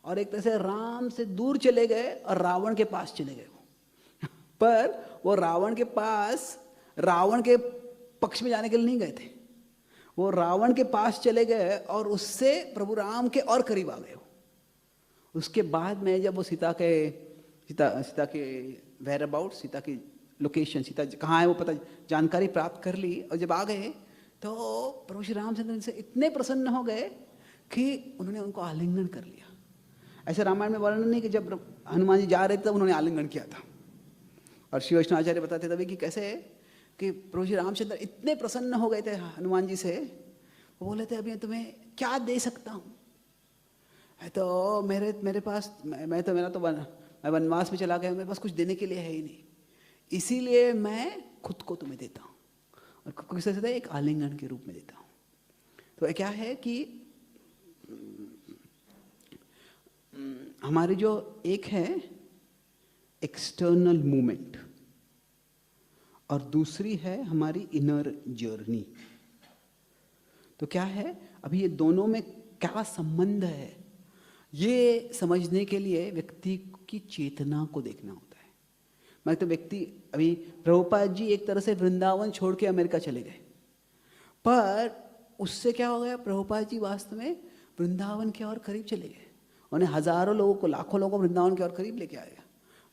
और एक तरह से राम से दूर चले गए और रावण के पास चले गए पर वो रावण के पास, रावण के पक्ष में जाने के लिए नहीं गए थे, वो रावण के पास चले गए और उससे प्रभु राम के और करीब आ गए। उसके बाद में जब वो सीता के वेयर अबाउट, सीता की लोकेशन, सीता कहाँ है वो पता, जानकारी प्राप्त कर ली, और जब आ गए तो प्रभु श्री रामचंद्र से इतने प्रसन्न हो गए कि उन्होंने उनको आलिंगन कर लिया। ऐसे रामायण में वर्णन नहीं कि जब हनुमान जी जा रहे थे तब उन्होंने आलिंगन किया था। और श्री वैष्णवाचार्य बताते तभी कि कैसे कि प्रभु श्री रामचंद्र इतने प्रसन्न हो गए थे हनुमान जी से, वो बोले थे अभी तुम्हें क्या दे सकता हूँ, तो मेरे पास मैं वनवास में चला गया, मेरे पास कुछ देने के लिए है ही नहीं, इसीलिए मैं खुद को तुम्हें देता हूँ, और खुद को किस तरह से एक आलिंगन के रूप में देता हूँ। तो क्या है कि हमारी जो एक है एक्सटर्नल मूवमेंट, और दूसरी है हमारी इनर जर्नी। तो क्या है, अभी ये दोनों में क्या संबंध है, ये समझने के लिए व्यक्ति की चेतना को देखना होता है। मैं तो व्यक्ति, अभी प्रभुपाद जी एक तरह से वृंदावन छोड़ के अमेरिका चले गए, पर उससे क्या हो गया, प्रभुपाद जी वास्तव में वृंदावन के और करीब चले गए, उन्हें हजारों लोगों को, लाखों लोगों को वृंदावन के और करीब लेके आएगा।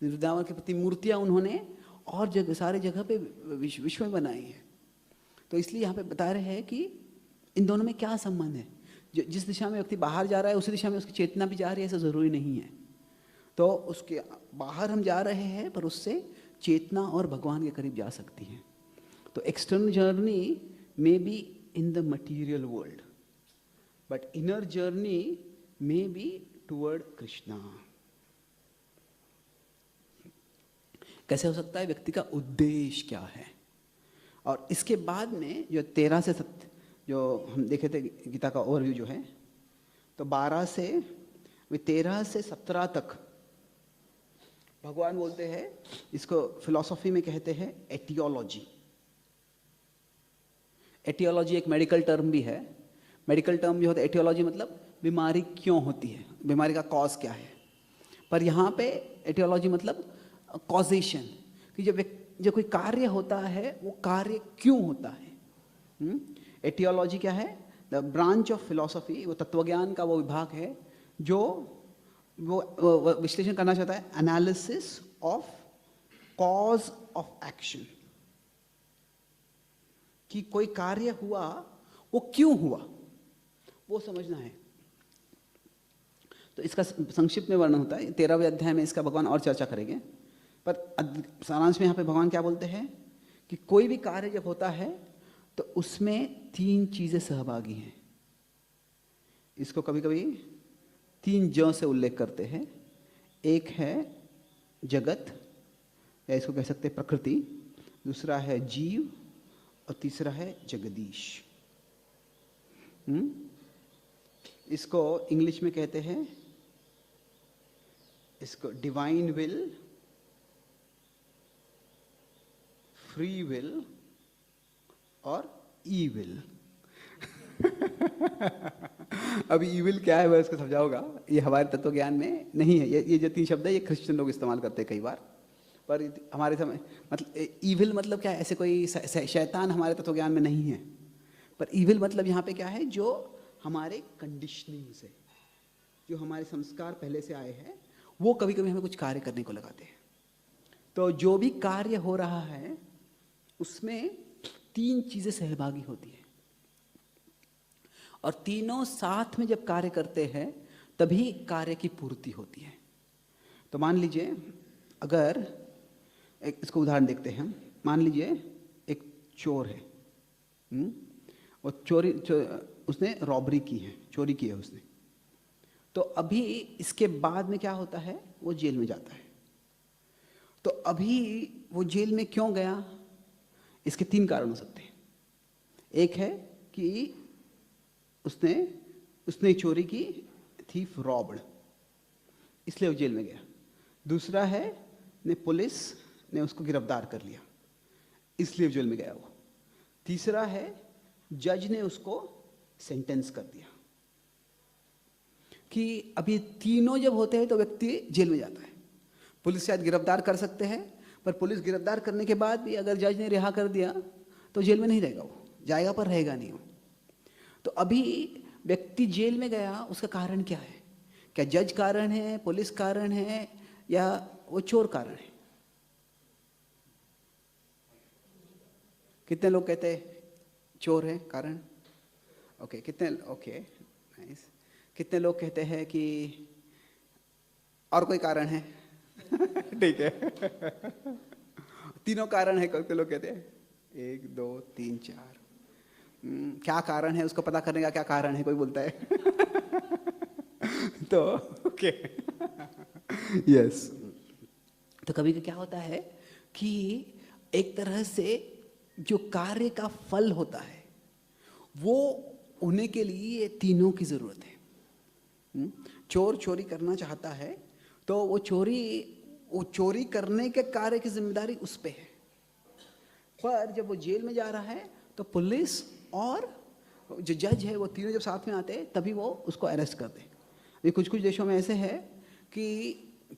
वृंदावन के प्रति मूर्तियाँ उन्होंने और सारे जगह पे विश्व में बनाई है। तो इसलिए यहाँ पे बता रहे हैं कि इन दोनों में क्या संबंध है। जिस दिशा में व्यक्ति बाहर जा रहा है उसी दिशा में उसकी चेतना भी जा रही है, ऐसा ज़रूरी नहीं है। तो उसके बाहर हम जा रहे हैं, पर उससे चेतना और भगवान के करीब जा सकती है। तो external journey may be in the material world, but inner journey may be toward Krishna. कैसे हो सकता है, व्यक्ति का उद्देश्य क्या है। और इसके बाद में जो 13 से 7 जो हम देखे थे गीता का ओवरव्यू जो है, तो 13 से 17 तक भगवान बोलते हैं, इसको फिलॉसफी में कहते हैं एटियोलॉजी। एटियोलॉजी एक मेडिकल टर्म भी है। मेडिकल टर्म जो होता है एटियोलॉजी मतलब बीमारी क्यों होती है, बीमारी का कॉज क्या है। पर यहाँ पे एटियोलॉजी मतलब कॉजेशन, कि जब कोई कार्य होता है वो कार्य क्यों होता है। एटियोलॉजी क्या है, द ब्रांच ऑफ फिलॉसफी, वो तत्वज्ञान का वो विभाग है जो वो विश्लेषण करना चाहता है, analysis of cause of action, कि कोई कार्य हुआ वो क्यों हुआ वो समझना है। तो इसका संक्षिप्त में वर्णन होता है, 13वें अध्याय में इसका भगवान और चर्चा करेंगे, पर सारांश में यहाँ पे भगवान क्या बोलते हैं कि कोई भी कार्य जब होता है तो उसमें 3 चीजें सहभागी हैं। इसको कभी कभी 3 ज से उल्लेख करते हैं। एक है जगत, या इसको कह सकते हैं प्रकृति, दूसरा है जीव, और तीसरा है जगदीश। इसको इंग्लिश में कहते हैं, इसको डिवाइन विल, फ्री विल और ईविल। अभी ईविल क्या है मैं इसको समझाऊंगा, ये हमारे तत्व ज्ञान में नहीं है। ये जो 3 शब्द है ये क्रिश्चियन लोग इस्तेमाल करते हैं कई बार, पर हमारे समय मतलब ईविल मतलब क्या है, ऐसे कोई शैतान हमारे तत्व ज्ञान में नहीं है। पर ईविल मतलब यहाँ पे क्या है, जो हमारे कंडीशनिंग से, जो हमारे संस्कार पहले से आए हैं, वो कभी कभी हमें कुछ कार्य करने को लगाते हैं। तो जो भी कार्य हो रहा है उसमें 3 चीजें सहभागी होती है, और तीनों साथ में जब कार्य करते हैं तभी कार्य की पूर्ति होती है। तो मान लीजिए, अगर एक इसको उदाहरण देखते हैं, मान लीजिए एक चोर है, और उसने रॉबरी की है, चोरी की है उसने। तो अभी इसके बाद में क्या होता है, वो जेल में जाता है। तो अभी वो जेल में क्यों गया, इसके 3 कारण हो सकते हैं। एक है कि उसने चोरी की, थीफ रॉब्ड, इसलिए वो जेल में गया। दूसरा है पुलिस ने उसको गिरफ्तार कर लिया, इसलिए जेल में गया वो। तीसरा है जज ने उसको सेंटेंस कर दिया। कि अभी तीनों जब होते हैं तो व्यक्ति जेल में जाता है। पुलिस शायद गिरफ्तार कर सकते हैं, पर पुलिस गिरफ्तार करने के बाद भी अगर जज ने रिहा कर दिया तो जेल में नहीं रहेगा, वो जाएगा पर रहेगा नहीं वो। तो अभी व्यक्ति जेल में गया, उसका कारण क्या है? क्या जज कारण है, पुलिस कारण है, या वो चोर कारण है? कितने लोग कहते हैं चोर है कारण? Okay, okay nice. कितने लोग कहते हैं कि और कोई कारण है? ठीक है। तीनों कारण है, कितने लोग कहते हैं? 1 2 3 4। क्या कारण है उसको पता करने का क्या कारण है, कोई बोलता है? तो ओके, यस। तो कभी क्या होता है कि एक तरह से जो कार्य का फल होता है वो होने के लिए तीनों की जरूरत है। चोर चोरी करना चाहता है तो वो चोरी करने के कार्य की जिम्मेदारी उस पे है, पर जब वो जेल में जा रहा है तो पुलिस और जो जज है वो तीनों जब साथ में आते हैं तभी वो उसको अरेस्ट करते हैं। ये कुछ देशों में ऐसे है कि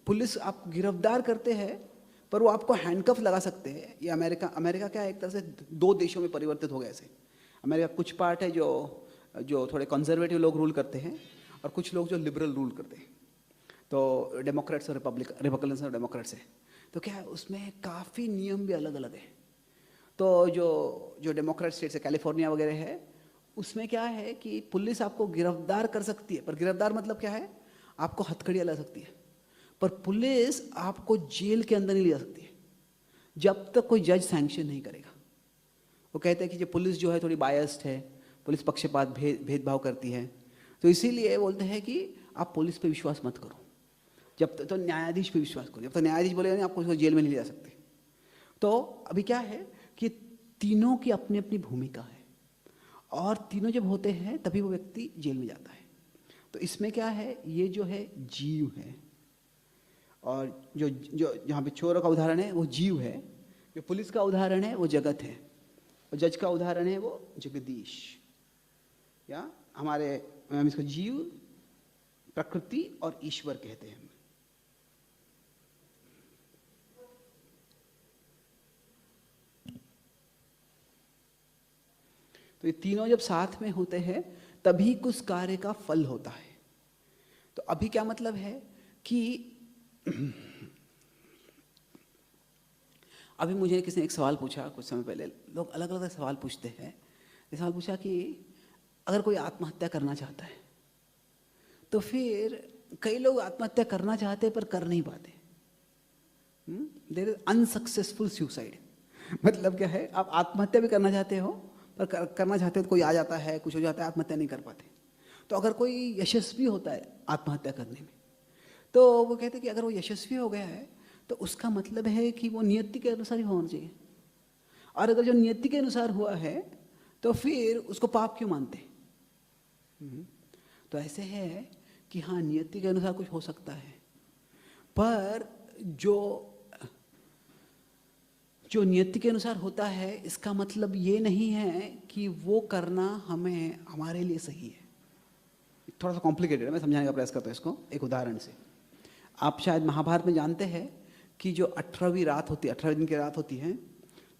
पुलिस आपको गिरफ्तार करते हैं पर वो आपको हैंडकफ लगा सकते हैं। ये अमेरिका क्या है, एक तरह से 2 देशों में परिवर्तित हो गया ऐसे। अमेरिका कुछ पार्ट है जो थोड़े कंजर्वेटिव लोग रूल करते हैं, और कुछ लोग जो लिबरल रूल करते हैं। तो डेमोक्रेट्स और रिपब्लिकन्स और डेमोक्रेट्स है। तो क्या है, उसमें काफ़ी नियम भी अलग अलग है। तो जो डेमोक्रेट स्टेट्स है, कैलिफोर्निया वगैरह है, उसमें क्या है कि पुलिस आपको गिरफ्तार कर सकती है, पर गिरफ्तार मतलब क्या है, आपको हथकड़ियाँ लगा सकती है, पर पुलिस आपको जेल के अंदर नहीं ले जा सकती है जब तक कोई जज सैंक्शन नहीं करेगा। वो कहते हैं कि जो पुलिस जो है थोड़ी बायस्ड है, पुलिस पक्षपात भेदभाव करती है, तो इसीलिए बोलते हैं कि आप पुलिस पे विश्वास मत करो, जब तक तो न्यायाधीश पे विश्वास करो। जब तक न्यायाधीश बोलेगा नहीं आपको जेल में नहीं ले जा सकते। तो अभी क्या है कि तीनों की अपनी अपनी भूमिका है, और तीनों जब होते हैं तभी वो व्यक्ति जेल में जाता है। तो इसमें क्या है, ये जो है जीव है, और जो जहाँ पे चोर का उदाहरण है वो जीव है, जो पुलिस का उदाहरण है वो जगत है, और जज का उदाहरण है वो जगदीश, या हमारे हम इसको जीव, प्रकृति और ईश्वर कहते हैं। तो ये तीनों जब साथ में होते हैं तभी कुछ कार्य का फल होता है। तो अभी क्या मतलब है कि अभी मुझे किसी ने एक सवाल पूछा कुछ समय पहले, लोग अलग अलग सवाल पूछते हैं। ये सवाल पूछा कि अगर कोई आत्महत्या करना चाहता है तो फिर कई लोग आत्महत्या करना चाहते हैं पर कर नहीं पाते। There is unsuccessful suicide. मतलब क्या है, आप आत्महत्या भी करना चाहते हो पर करना चाहते हो तो कोई आ जाता है, कुछ हो जाता है, आत्महत्या नहीं कर पाते। तो अगर कोई यशस्वी होता है आत्महत्या करने में, तो वो कहते हैं कि अगर वो यशस्वी हो गया है तो उसका मतलब है कि वो नियति के अनुसार ही होना चाहिए। और अगर जो नियति के अनुसार हुआ है तो फिर उसको पाप क्यों मानते? तो ऐसे है कि हाँ, नियति के अनुसार कुछ हो सकता है, पर जो नियति के अनुसार होता है इसका मतलब ये नहीं है कि वो करना हमारे लिए सही है। थोड़ा सा कॉम्प्लिकेटेड है, मैं समझाने का प्रयास करता हूँ इसको एक उदाहरण से। आप शायद महाभारत में जानते हैं कि जो 18वीं रात होती है, 18वें दिन की रात होती है,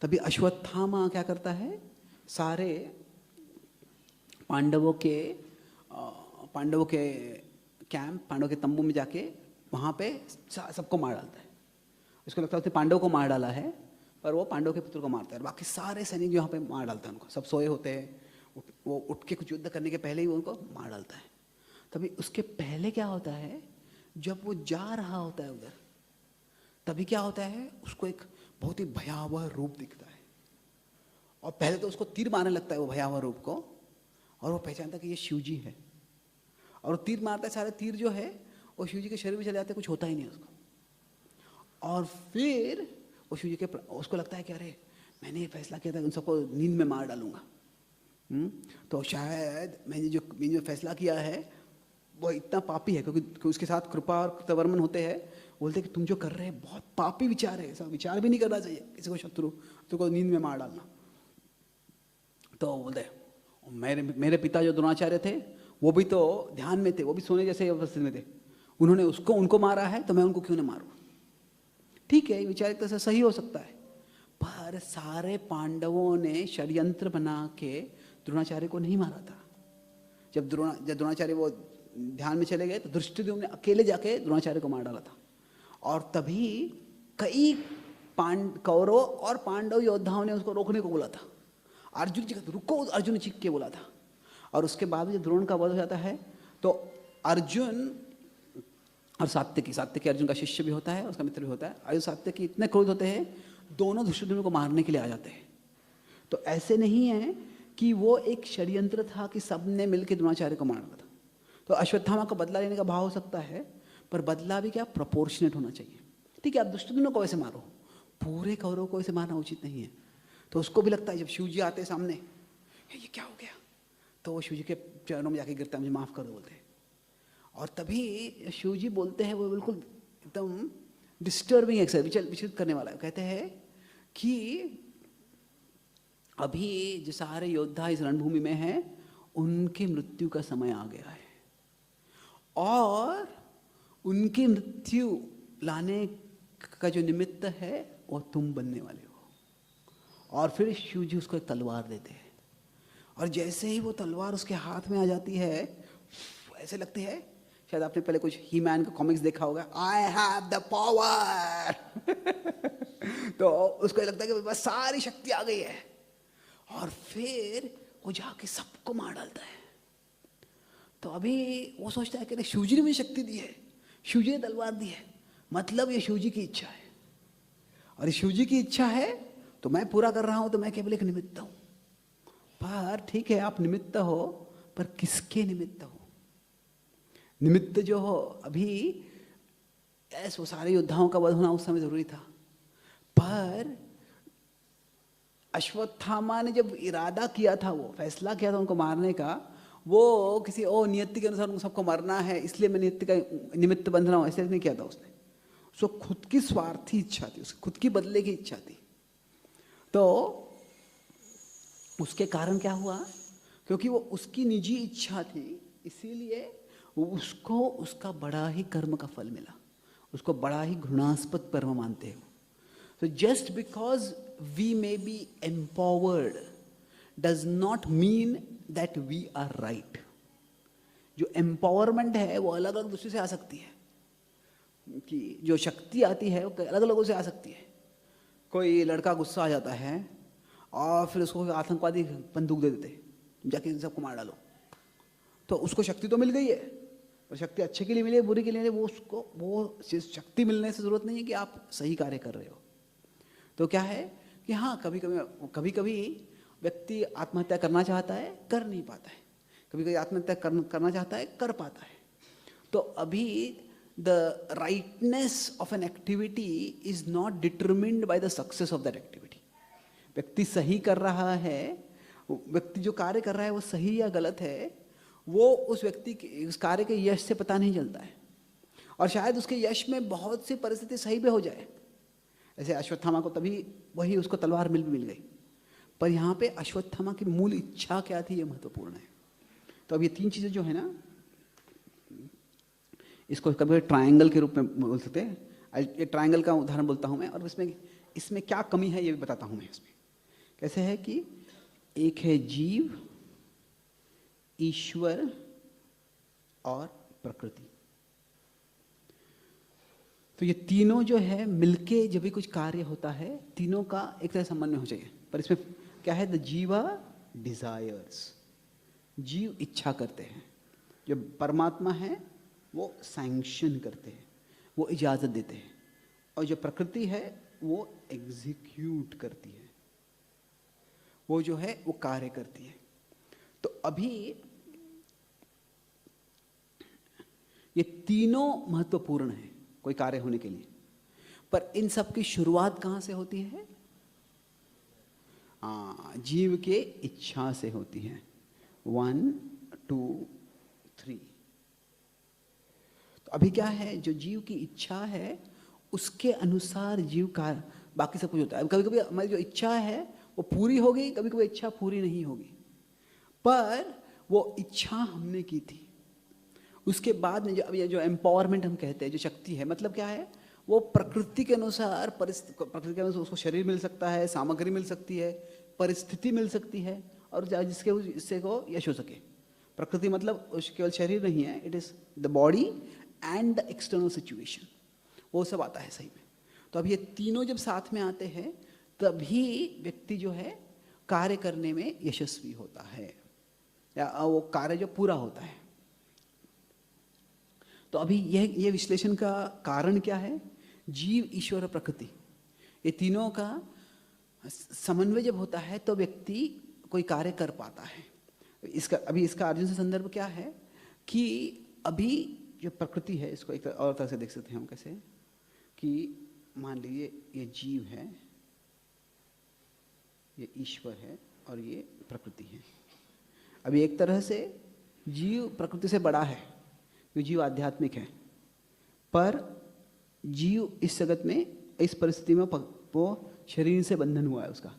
तभी अश्वत्थामा क्या करता है, सारे पांडवों के कैंप, पांडवों के तंबू में जाके वहाँ पे सबको मार डालता है। उसको लगता है उसने पांडवों को मार डाला है, पर वो पांडवों के पुत्र को मारता है। बाकी सारे सैनिक यहाँ पे मार डालता है उनको, सब सोए होते हैं, वो उठ के कुछ युद्ध करने के पहले ही वो उनको मार डालता है। तभी उसके पहले क्या होता है, जब वो जा रहा होता है उधर, तभी क्या होता है, उसको एक बहुत ही भयावह रूप दिखता है। और पहले तो उसको तीर मारने लगता है वो भयावह रूप को, और वो पहचानता है कि ये शिवजी है। और वो तीर मारता है, सारे तीर जो है वो शिवजी के शरीर में चले जाते हैं, कुछ होता ही नहीं उसको। और फिर वो शिवजी के उसको लगता है कि अरे मैंने ये फैसला किया था उन सबको नींद में मार डालूंगा। तो शायद मैंने जो फैसला किया है वो इतना पापी है, क्योंकि उसके साथ कृपा और कृतवर्मन होते हैं। बोलते हैं कि तुम जो कर रहे हैं बहुत पापी विचार है, ऐसा विचार भी नहीं करना चाहिए किसी को शत्रु को नींद में मार डालना। तो बोलते मेरे पिता जो द्रोणाचार्य थे वो भी तो ध्यान में थे, वो भी सोने जैसे अवस्था में थे, उन्होंने उनको मारा है तो मैं उनको क्यों ना मारूं। ठीक है, विचार एक तरह से सही हो सकता है, पर सारे पांडवों ने षड्यंत्र बना के द्रोणाचार्य को नहीं मारा था। जब द्रोणाचार्य वो ध्यान में चले गए तो धृष्टद्युम्न ने अकेले जाके द्रोणाचार्य को मार डाला था। और तभी कई कौरव और पांडव योद्धाओं ने उसको रोकने को बोला था। अर्जुन जी रुको, अर्जुन ने चीख के बोला था। और उसके बाद जब द्रोण का वध हो जाता है तो अर्जुन और सात्यकी अर्जुन का शिष्य भी होता है, उसका मित्र भी होता है। अर्जुन सात्यकी इतने क्रोध होते हैं, दोनों धृष्टद्युम्न को मारने के लिए आ जाते हैं। तो ऐसे नहीं है कि वो एक षड्यंत्र था कि सबने मिलकर द्रोणाचार्य को मारना था। तो अश्वत्थामा को बदला लेने का भाव हो सकता है, पर बदला भी क्या प्रोपोर्शनेट होना चाहिए। ठीक है, आप दुष्टद्युम्न को वैसे मारो, पूरे कौरव को वैसे मारना उचित नहीं है। तो उसको भी लगता है, जब शिवजी आते सामने, ये क्या हो गया, तो वो शिवजी के चरणों में जाके गिरता है, मुझे माफ कर दो बोलते हैं। और तभी शिवजी बोलते हैं, वो बिल्कुल एकदम डिस्टर्बिंग विचलित करने वाला है। कहते हैं कि अभी जो सारे योद्धा इस रणभूमि में हैं उनकी मृत्यु का समय आ गया है, और उनकी मृत्यु लाने का जो निमित्त है वो तुम बनने वाले हो। और फिर शिवजी उसको एक तलवार देते हैं, और जैसे ही वो तलवार उसके हाथ में आ जाती है, ऐसे लगती है, शायद आपने पहले कुछ ही मैन का कॉमिक्स देखा होगा, आई हैव द पावर। तो उसको लगता है कि बस सारी शक्ति आ गई है, और फिर वो जाके सबको मार डालता है। तो अभी वो सोचता है कि शिवजी ने मुझे शक्ति दी है, शिवजी ने तलवार दी है, मतलब ये शिवजी की इच्छा है, और ये शिवजी की इच्छा है तो मैं पूरा कर रहा हूं, तो मैं केवल एक निमित्त हूं। पर ठीक है, आप निमित्त हो, पर किसके निमित्त हो? निमित्त जो हो, अभी वो सारे योद्धाओं का वध होना उस समय जरूरी था, पर अश्वत्थामा ने जब इरादा किया था, वो फैसला किया था उनको मारने का, वो किसी नियति के अनुसार उनको सबको मरना है इसलिए मैं नियति का निमित्त बन रहा हूं, ऐसे नहीं किया था उसने। उसको खुद की स्वार्थी इच्छा थी, उसकी खुद की बदले की इच्छा थी। तो उसके कारण क्या हुआ, क्योंकि वो उसकी निजी इच्छा थी, इसीलिए उसको उसका बड़ा ही कर्म का फल मिला, उसको बड़ा ही घृणास्पद कर्म मानते हो। So just because we may be empowered does not mean that we are right. जो empowerment है वो अलग अलग दृष्टि से आ सकती है, कि जो शक्ति आती है वो अलग अलग से आ सकती है। कोई लड़का गुस्सा आ जाता है और फिर उसको आतंकवादी बंदूक दे देते, जाके इन सबको मार डालो, तो उसको शक्ति तो मिल गई है, और शक्ति अच्छे के लिए मिले बुरे के लिए मिले, वो उसको वो शक्ति मिलने से ज़रूरत नहीं है कि आप सही कार्य कर रहे हो। तो क्या है कि हाँ, कभी कभी व्यक्ति आत्महत्या करना चाहता है, कर नहीं पाता है, कभी कभी आत्महत्या करना चाहता है, कर पाता है। तो अभी the rightness of an activity is not determined by the success of that activity. व्यक्ति सही कर रहा है, व्यक्ति जो कार्य कर रहा है वो सही या गलत है, वो उस व्यक्ति के उस कार्य के यश से पता नहीं चलता है। और शायद उसके यश में बहुत सी परिस्थिति सही भी हो जाए। ऐसे अश्वत्थामा को तभी वही उसको तलवार मिल गई, पर यहाँ पे अश्वत्थामा की मूल इच्छा क्या थी, ये महत्वपूर्ण है। तो अब ये तीन चीज़ें जो है ना, इसको कभी ट्रायंगल के रूप में बोल सकते हैं। ये ट्रायंगल का उदाहरण बोलता हूँ मैं, और इसमें क्या कमी है ये भी बताता हूँ मैं। इसमें कैसे है कि एक है जीव, ईश्वर और प्रकृति। तो ये तीनों जो है मिलके जब भी कुछ कार्य होता है, तीनों का एक तरह समन्वय हो चाहिए। पर इसमें क्या है, द जीवा डिजायर्स, जीव इच्छा करते हैं, जो परमात्मा है वो सैंक्शन करते हैं, वो इजाज़त देते हैं, और जो प्रकृति है वो एग्जीक्यूट करती है, वो जो है वो कार्य करती है। तो अभी ये तीनों महत्वपूर्ण हैं कोई कार्य होने के लिए, पर इन सब की शुरुआत कहाँ से होती है? जीव के इच्छा से होती है। 1 2 3। तो अभी क्या है, जो जीव की इच्छा है उसके अनुसार जीव का बाकी सब कुछ होता है। कभी कभी हमारी जो इच्छा है वो पूरी होगी, कभी कभी इच्छा पूरी नहीं होगी, पर वो इच्छा हमने की थी। उसके बाद में अब ये जो एम्पावरमेंट हम कहते हैं, जो शक्ति है, मतलब क्या है, वो प्रकृति के अनुसार प्रकृति के अनुसार उसको शरीर मिल सकता है, सामग्री मिल सकती है, परिस्थिति मिल सकती है, और जिससे को यश हो सके। प्रकृति मतलब केवल शरीर नहीं है, it is the body and the external situation, वो सब आता है सही में। तो अब ये तीनों जब साथ में आते हैं तभी व्यक्ति जो है कार्य करने में यशस्वी होता है, या वो कार्य जो पूरा होता है। तो अभी यह विश्लेषण का कारण क्या है? जीव, ईश्वर और प्रकृति, ये तीनों का समन्वय जब होता है तो व्यक्ति कोई कार्य कर पाता है। इसका अर्जुन से संदर्भ क्या है कि अभी जो प्रकृति है, इसको एक और तरह से देख सकते हैं हम कैसे, कि मान लीजिए ये जीव है, ये ईश्वर है, और ये प्रकृति है। अभी एक तरह से जीव प्रकृति से बड़ा है, जीव आध्यात्मिक है, पर जीव इस जगत में, इस परिस्थिति में वो शरीर से बंधन हुआ है, उसका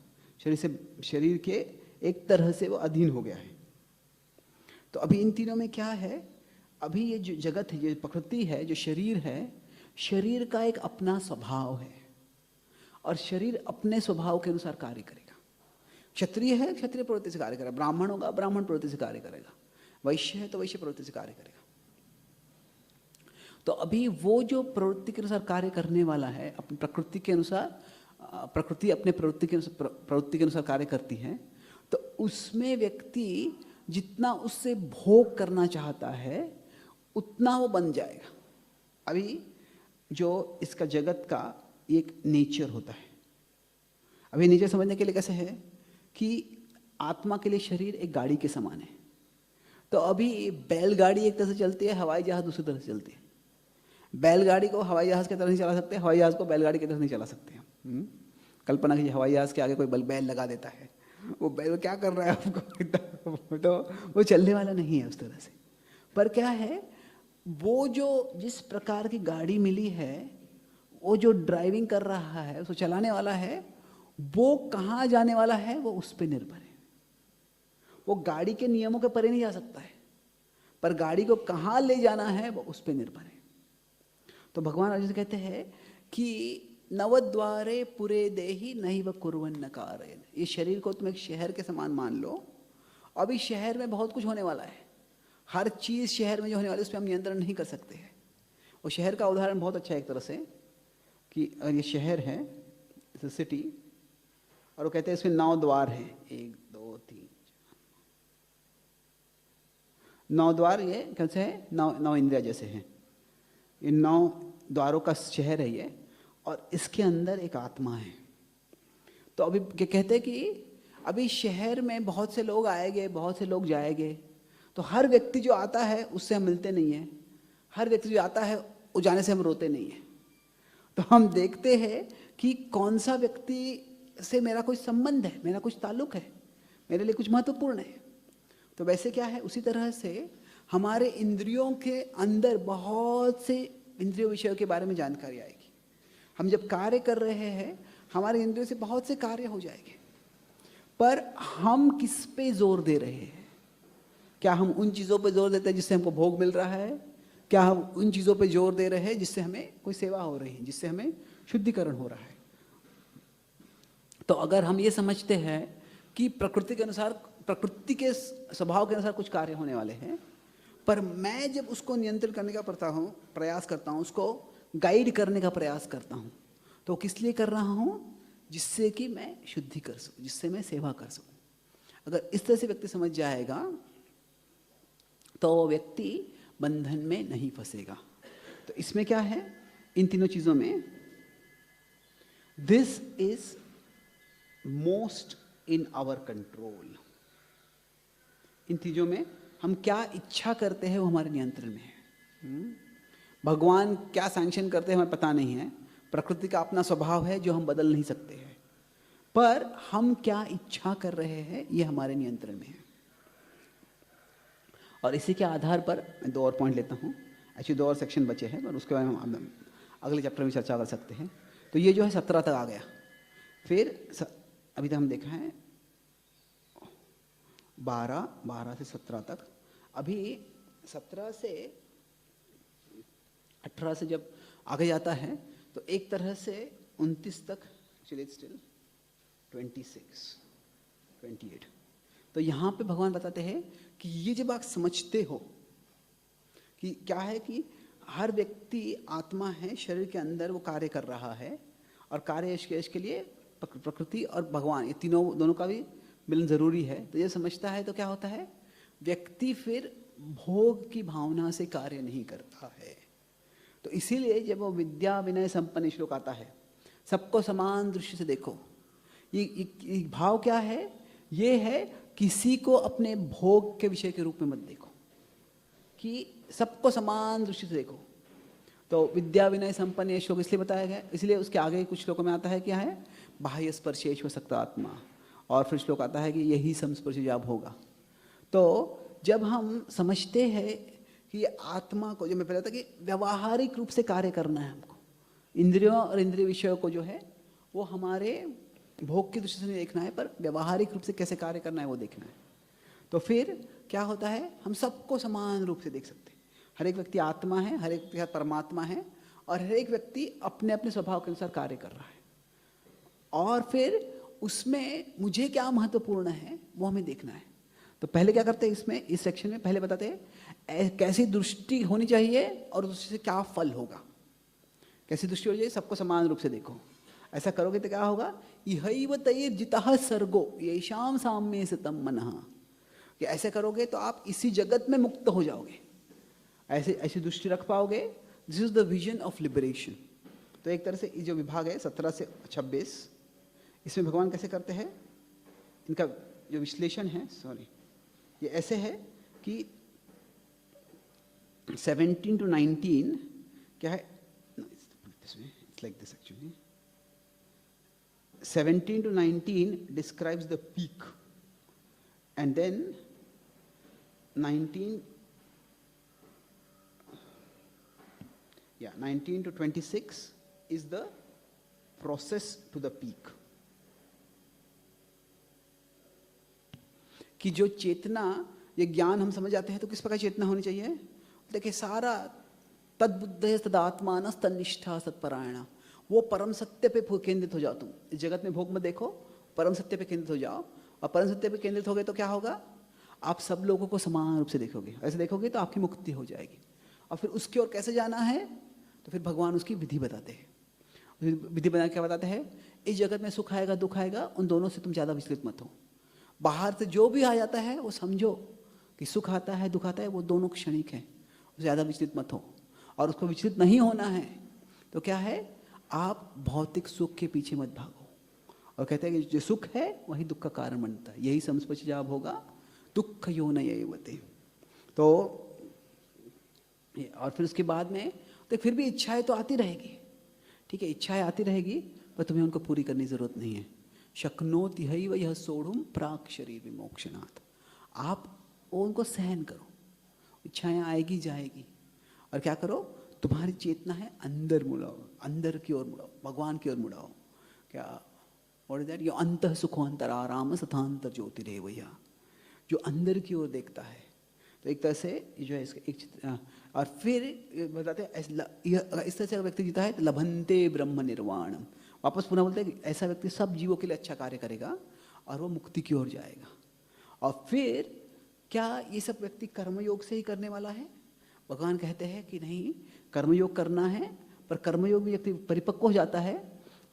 शरीर के एक तरह से वो अधीन हो गया है। तो अभी इन तीनों में क्या है, अभी ये जो जगत है, जो प्रकृति है, जो शरीर है, शरीर का एक अपना स्वभाव है, और शरीर अपने स्वभाव के अनुसार कार्य करेगा। क्षत्रिय है, क्षत्रिय प्रवृत्ति से कार्य करेगा, ब्राह्मण होगा, ब्राह्मण प्रवृत्ति से कार्य करेगा, वैश्य है तो वैश्य प्रवृत्ति से कार्य करेगा। तो अभी वो जो प्रवृत्ति के अनुसार कार्य करने वाला है, अपनी प्रकृति के अनुसार, प्रकृति अपने प्रवृत्ति के अनुसार कार्य करती है, तो उसमें व्यक्ति जितना उससे भोग करना चाहता है उतना वो बन जाएगा। अभी जो इसका जगत का एक नेचर होता है, अभी नेचर समझने के लिए कैसे है कि आत्मा के लिए शरीर एक गाड़ी के समान है। तो अभी बैलगाड़ी एक तरह से चलती है, हवाई जहाज दूसरी तरह से चलती है। बैलगाड़ी को हवाई जहाज की तरह नहीं चला सकते, हवाई जहाज को बैलगाड़ी की तरह नहीं चला सकते हम। कल्पना कीजिए हवाई जहाज के आगे कोई बैल लगा देता है, वो बैल क्या कर रहा है आपको तो वो चलने वाला नहीं है उस तरह से। पर क्या है, वो जो जिस प्रकार की गाड़ी मिली है, वो जो ड्राइविंग कर रहा है, उसको चलाने वाला है, वो कहाँ जाने वाला है वो उस पर निर्भर है। वो गाड़ी के नियमों के परे नहीं जा सकता है, पर गाड़ी को कहाँ ले जाना है वो उस पर निर्भर है। तो भगवान अर्जुन कहते हैं कि नवद्वारे पुरे देहि नैव कुर्वन्न कारयन्। ये शरीर को तुम एक शहर के समान मान लो। अभी शहर में बहुत कुछ होने वाला है, हर चीज़ शहर में जो होने वाली है उस पर हम नियंत्रण नहीं कर सकते हैं। वो शहर का उदाहरण बहुत अच्छा है एक तरह से, कि ये शहर है सिटी, और वो कहते हैं इसमें 9 द्वार हैं, 1 2 3 9 द्वार, ये कैसे है, 9 इंद्रिया जैसे हैं, ये 9 द्वारों का शहर है ये, और इसके अंदर एक आत्मा है। तो अभी क्या कहते हैं कि अभी शहर में बहुत से लोग आएंगे, बहुत से लोग जाएंगे, तो हर व्यक्ति जो आता है उससे हम मिलते नहीं हैं, हर व्यक्ति जो आता है वो जाने से हम रोते नहीं हैं। तो हम देखते हैं कि कौन सा व्यक्ति से मेरा कोई संबंध है, मेरा कुछ ताल्लुक है, मेरे लिए कुछ महत्वपूर्ण है। तो वैसे क्या है, उसी तरह से हमारे इंद्रियों के अंदर बहुत से इंद्रिय विषयों के बारे में जानकारी आएगी। हम जब कार्य कर रहे हैं, हमारे इंद्रियों से बहुत से कार्य हो जाएंगे, पर हम किस पे जोर दे रहे हैं? क्या हम उन चीज़ों पे जोर देते हैं जिससे हमको भोग मिल रहा है? क्या हम उन चीज़ों पे जोर दे रहे हैं जिससे हमें कोई सेवा हो रही है, जिससे हमें शुद्धिकरण हो रहा है? तो अगर हम ये समझते हैं कि प्रकृति के अनुसार, प्रकृति के स्वभाव के अनुसार कुछ कार्य होने वाले हैं, पर मैं जब उसको नियंत्रण करने का प्रयास करता हूँ, उसको गाइड करने का प्रयास करता हूँ, तो किस लिए कर रहा हूँ? जिससे कि मैं शुद्धि कर सकूँ, जिससे मैं सेवा कर सकूँ। अगर इस तरह से व्यक्ति समझ जाएगा तो वो व्यक्ति बंधन में नहीं फंसेगा। तो इसमें क्या है, इन तीनों चीज़ों में, this is most in our control. इन चीज़ों में हम क्या इच्छा करते हैं वो हमारे नियंत्रण में है। भगवान क्या सैंक्शन करते हैं हमें पता नहीं है, प्रकृति का अपना स्वभाव है जो हम बदल नहीं सकते हैं, पर हम क्या इच्छा कर रहे हैं ये हमारे नियंत्रण में है। और इसी के आधार पर मैं 2 और पॉइंट लेता हूँ, एक्चुअली 2 और सेक्शन बचे हैं, पर उसके बारे में हम अगले चैप्टर में चर्चा कर सकते हैं। तो ये जो है 17 तक आ गया। फिर अभी तक हम देखा है 12 से 17 तक। अभी 17 से 18 से जब आगे जाता है तो एक तरह से 29 तक, एक्चुअली स्टिल 26 28। तो यहाँ पे भगवान बताते हैं कि ये जब आप समझते हो कि क्या है कि हर व्यक्ति आत्मा है, शरीर के अंदर वो कार्य कर रहा है, और कार्य के लिए प्रकृति और भगवान, ये तीनों दोनों का भी मिलन जरूरी है। तो ये समझता है तो क्या होता है, व्यक्ति फिर भोग की भावना से कार्य नहीं करता है। तो इसीलिए जब वो विद्या विनय संपन्न श्लोक आता है, सबको समान दृष्टि से देखो, ये भाव क्या है, ये है किसी को अपने भोग के विषय के रूप में मत देखो, कि सबको समान दृष्टि से देखो। तो विद्या विनय संपन्न ये श्लोक इसलिए बताया गया, इसलिए उसके आगे कुछ श्लोकों में आता है क्या है, बाह्य स्पर्शेश हो सकता आत्मा, और फिर श्लोक आता है कि यही संस्पर्श जाब होगा। तो जब हम समझते हैं कि आत्मा को, जो मैं पहले था कि व्यवहारिक रूप से कार्य करना है हमको, इंद्रियों और इंद्रिय विषयों को जो है वो हमारे भोग की दृष्टि से नहीं देखना है, पर व्यवहारिक रूप से कैसे कार्य करना है वो देखना है। तो फिर क्या होता है, हम सबको समान रूप से देख सकते हैं। हर एक व्यक्ति आत्मा है, हर एक व्यक्ति परमात्मा है, और हर एक व्यक्ति अपने अपने स्वभाव के अनुसार कार्य कर रहा है। और फिर उसमें मुझे क्या महत्वपूर्ण है वो हमें देखना है। तो पहले क्या करते हैं, इसमें इस सेक्शन में पहले बताते हैं कैसी दृष्टि होनी चाहिए और उससे क्या फल होगा। कैसी दृष्टि होनी चाहिए, सबको समान रूप से देखो। ऐसा करोगे तो क्या होगा, इहैव तैर् जितः सर्गो येषां साम्ये स्थितं मनः, कि ऐसे करोगे तो आप इसी जगत में मुक्त हो जाओगे, ऐसी दृष्टि रख पाओगे। This is the vision of liberation. तो एक तरह से ये जो विभाग है 17 से 26, इसमें भगवान कैसे करते हैं, इनका जो विश्लेषण है, ये ऐसे है कि 17 to 19 क्या है, it's like this actually. 17 to 19 describes the peak, and then 19 to 26 is the process to the peak. कि जो चेतना, ये ज्ञान हम समझ जाते हैं तो किस प्रकार चेतना होनी चाहिए। देखिए सारा तद्बुद्धे तदात्मान तन्निष्ठा सत्परायणा, वो परम सत्य पे केंद्रित हो जाओ। तुम इस जगत में भोग मत देखो, परम सत्य पे केंद्रित हो जाओ। और परम सत्य पे केंद्रित हो गए तो क्या होगा, आप सब लोगों को समान रूप से देखोगे। ऐसे देखोगे तो आपकी मुक्ति हो जाएगी। और फिर उसकी ओर कैसे जाना है, तो फिर भगवान उसकी विधि बताते हैं। विधि बना क्या बताते हैं, इस जगत में सुख आएगा दुख आएगा, उन दोनों से तुम ज़्यादा विचलित मत हो। बाहर से जो भी आ जाता है वो समझो कि सुख आता है दुख आता है, वो दोनों क्षणिक हैं, ज़्यादा विचलित मत हो। और उसको विचलित नहीं होना है तो क्या है, आप भौतिक सुख के पीछे मत भागो। और कहते हैं कि जो सुख है वही दुख का कारण बनता है, यही संस्पर्शजाभ होगा दुख योनयेवते। तो और फिर उसके बाद में तो फिर भी इच्छाएं तो आती रहेगी, ठीक है, इच्छाएं आती रहेगी, पर तुम्हें उनको पूरी करने की जरूरत नहीं है। शक्नोति हैव यह सोढ़ुम प्राक शरीर विमोक्षणात्। आप उनको सहन करो, इच्छाएं आएगी जाएगी, और क्या करो, तुम्हारी चेतना है अंदर मुड़ाओ, अंदर की ओर मुड़ाओ, भगवान की ओर मुड़ाओ। क्या व्हाट इज दैट, ये अंतः सुखो अंतराराम सथांतर ज्योतिरेवया, जो अंदर की ओर देखता है। तो एक तरह से जो है इसका एक और फिर बताते हैं इस तरह से अगर व्यक्ति जीता है तो लभंते ब्रह्म निर्वाणम। वापस पुनः बोलते हैं कि ऐसा व्यक्ति सब जीवों के लिए अच्छा कार्य करेगा और वो मुक्ति की ओर जाएगा। और फिर क्या ये सब व्यक्ति कर्मयोग से ही करने वाला है? भगवान कहते हैं कि नहीं, कर्मयोग करना है, पर कर्मयोग में व्यक्ति परिपक्व हो जाता है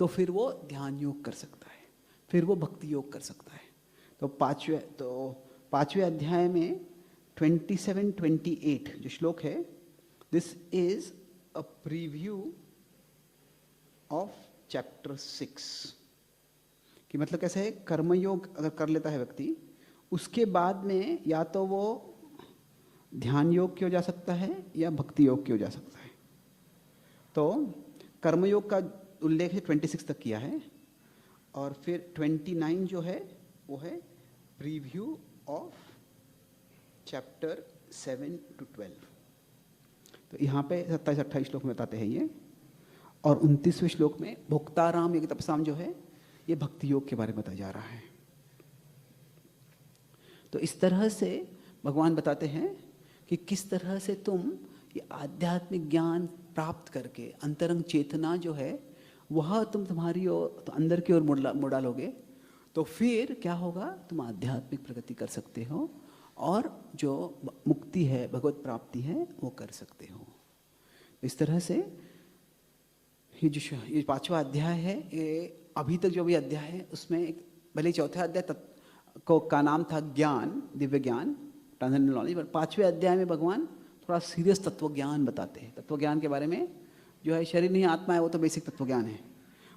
तो फिर वो ध्यान योग कर सकता है, फिर वो भक्ति योग कर सकता है। तो पांचवें अध्याय में 27-28 जो श्लोक है, this is a preview of chapter 6। कि मतलब कैसे है, कर्मयोग अगर कर लेता है व्यक्ति, उसके बाद में या तो वो ध्यान योग की ओर जा सकता है या भक्ति योग की ओर जा सकता है। तो कर्मयोग का उल्लेख है 26 तक किया है, और फिर 29 जो है वो है प्रीव्यू ऑफ चैप्टर 7-12। तो यहाँ पे 27-28 श्लोक में बताते हैं ये, और 29वें श्लोक में भोक्ताराम योग तपसाम जो है ये भक्ति योग के बारे में बताया जा रहा है। तो इस तरह से भगवान बताते हैं कि किस तरह से तुम ये आध्यात्मिक ज्ञान प्राप्त करके अंतरंग चेतना जो है वह तुम तुम्हारी ओर तो अंदर की ओर मुड़ डालोगे, तो फिर क्या होगा, तुम आध्यात्मिक प्रगति कर सकते हो और जो मुक्ति है, भगवत प्राप्ति है, वो कर सकते हो। इस तरह से ये 5वां अध्याय है, ये अभी तक जो भी अध्याय है उसमें एक भले चौथा अध्याय का नाम था ज्ञान, दिव्य ज्ञान, ट्रांसेंडेंटल नॉलेज, पर 5वें अध्याय में भगवान थोड़ा सीरियस तत्व ज्ञान बताते हैं। तत्व ज्ञान के बारे में जो है शरीर नहीं आत्मा है वो तो बेसिक तत्व ज्ञान है,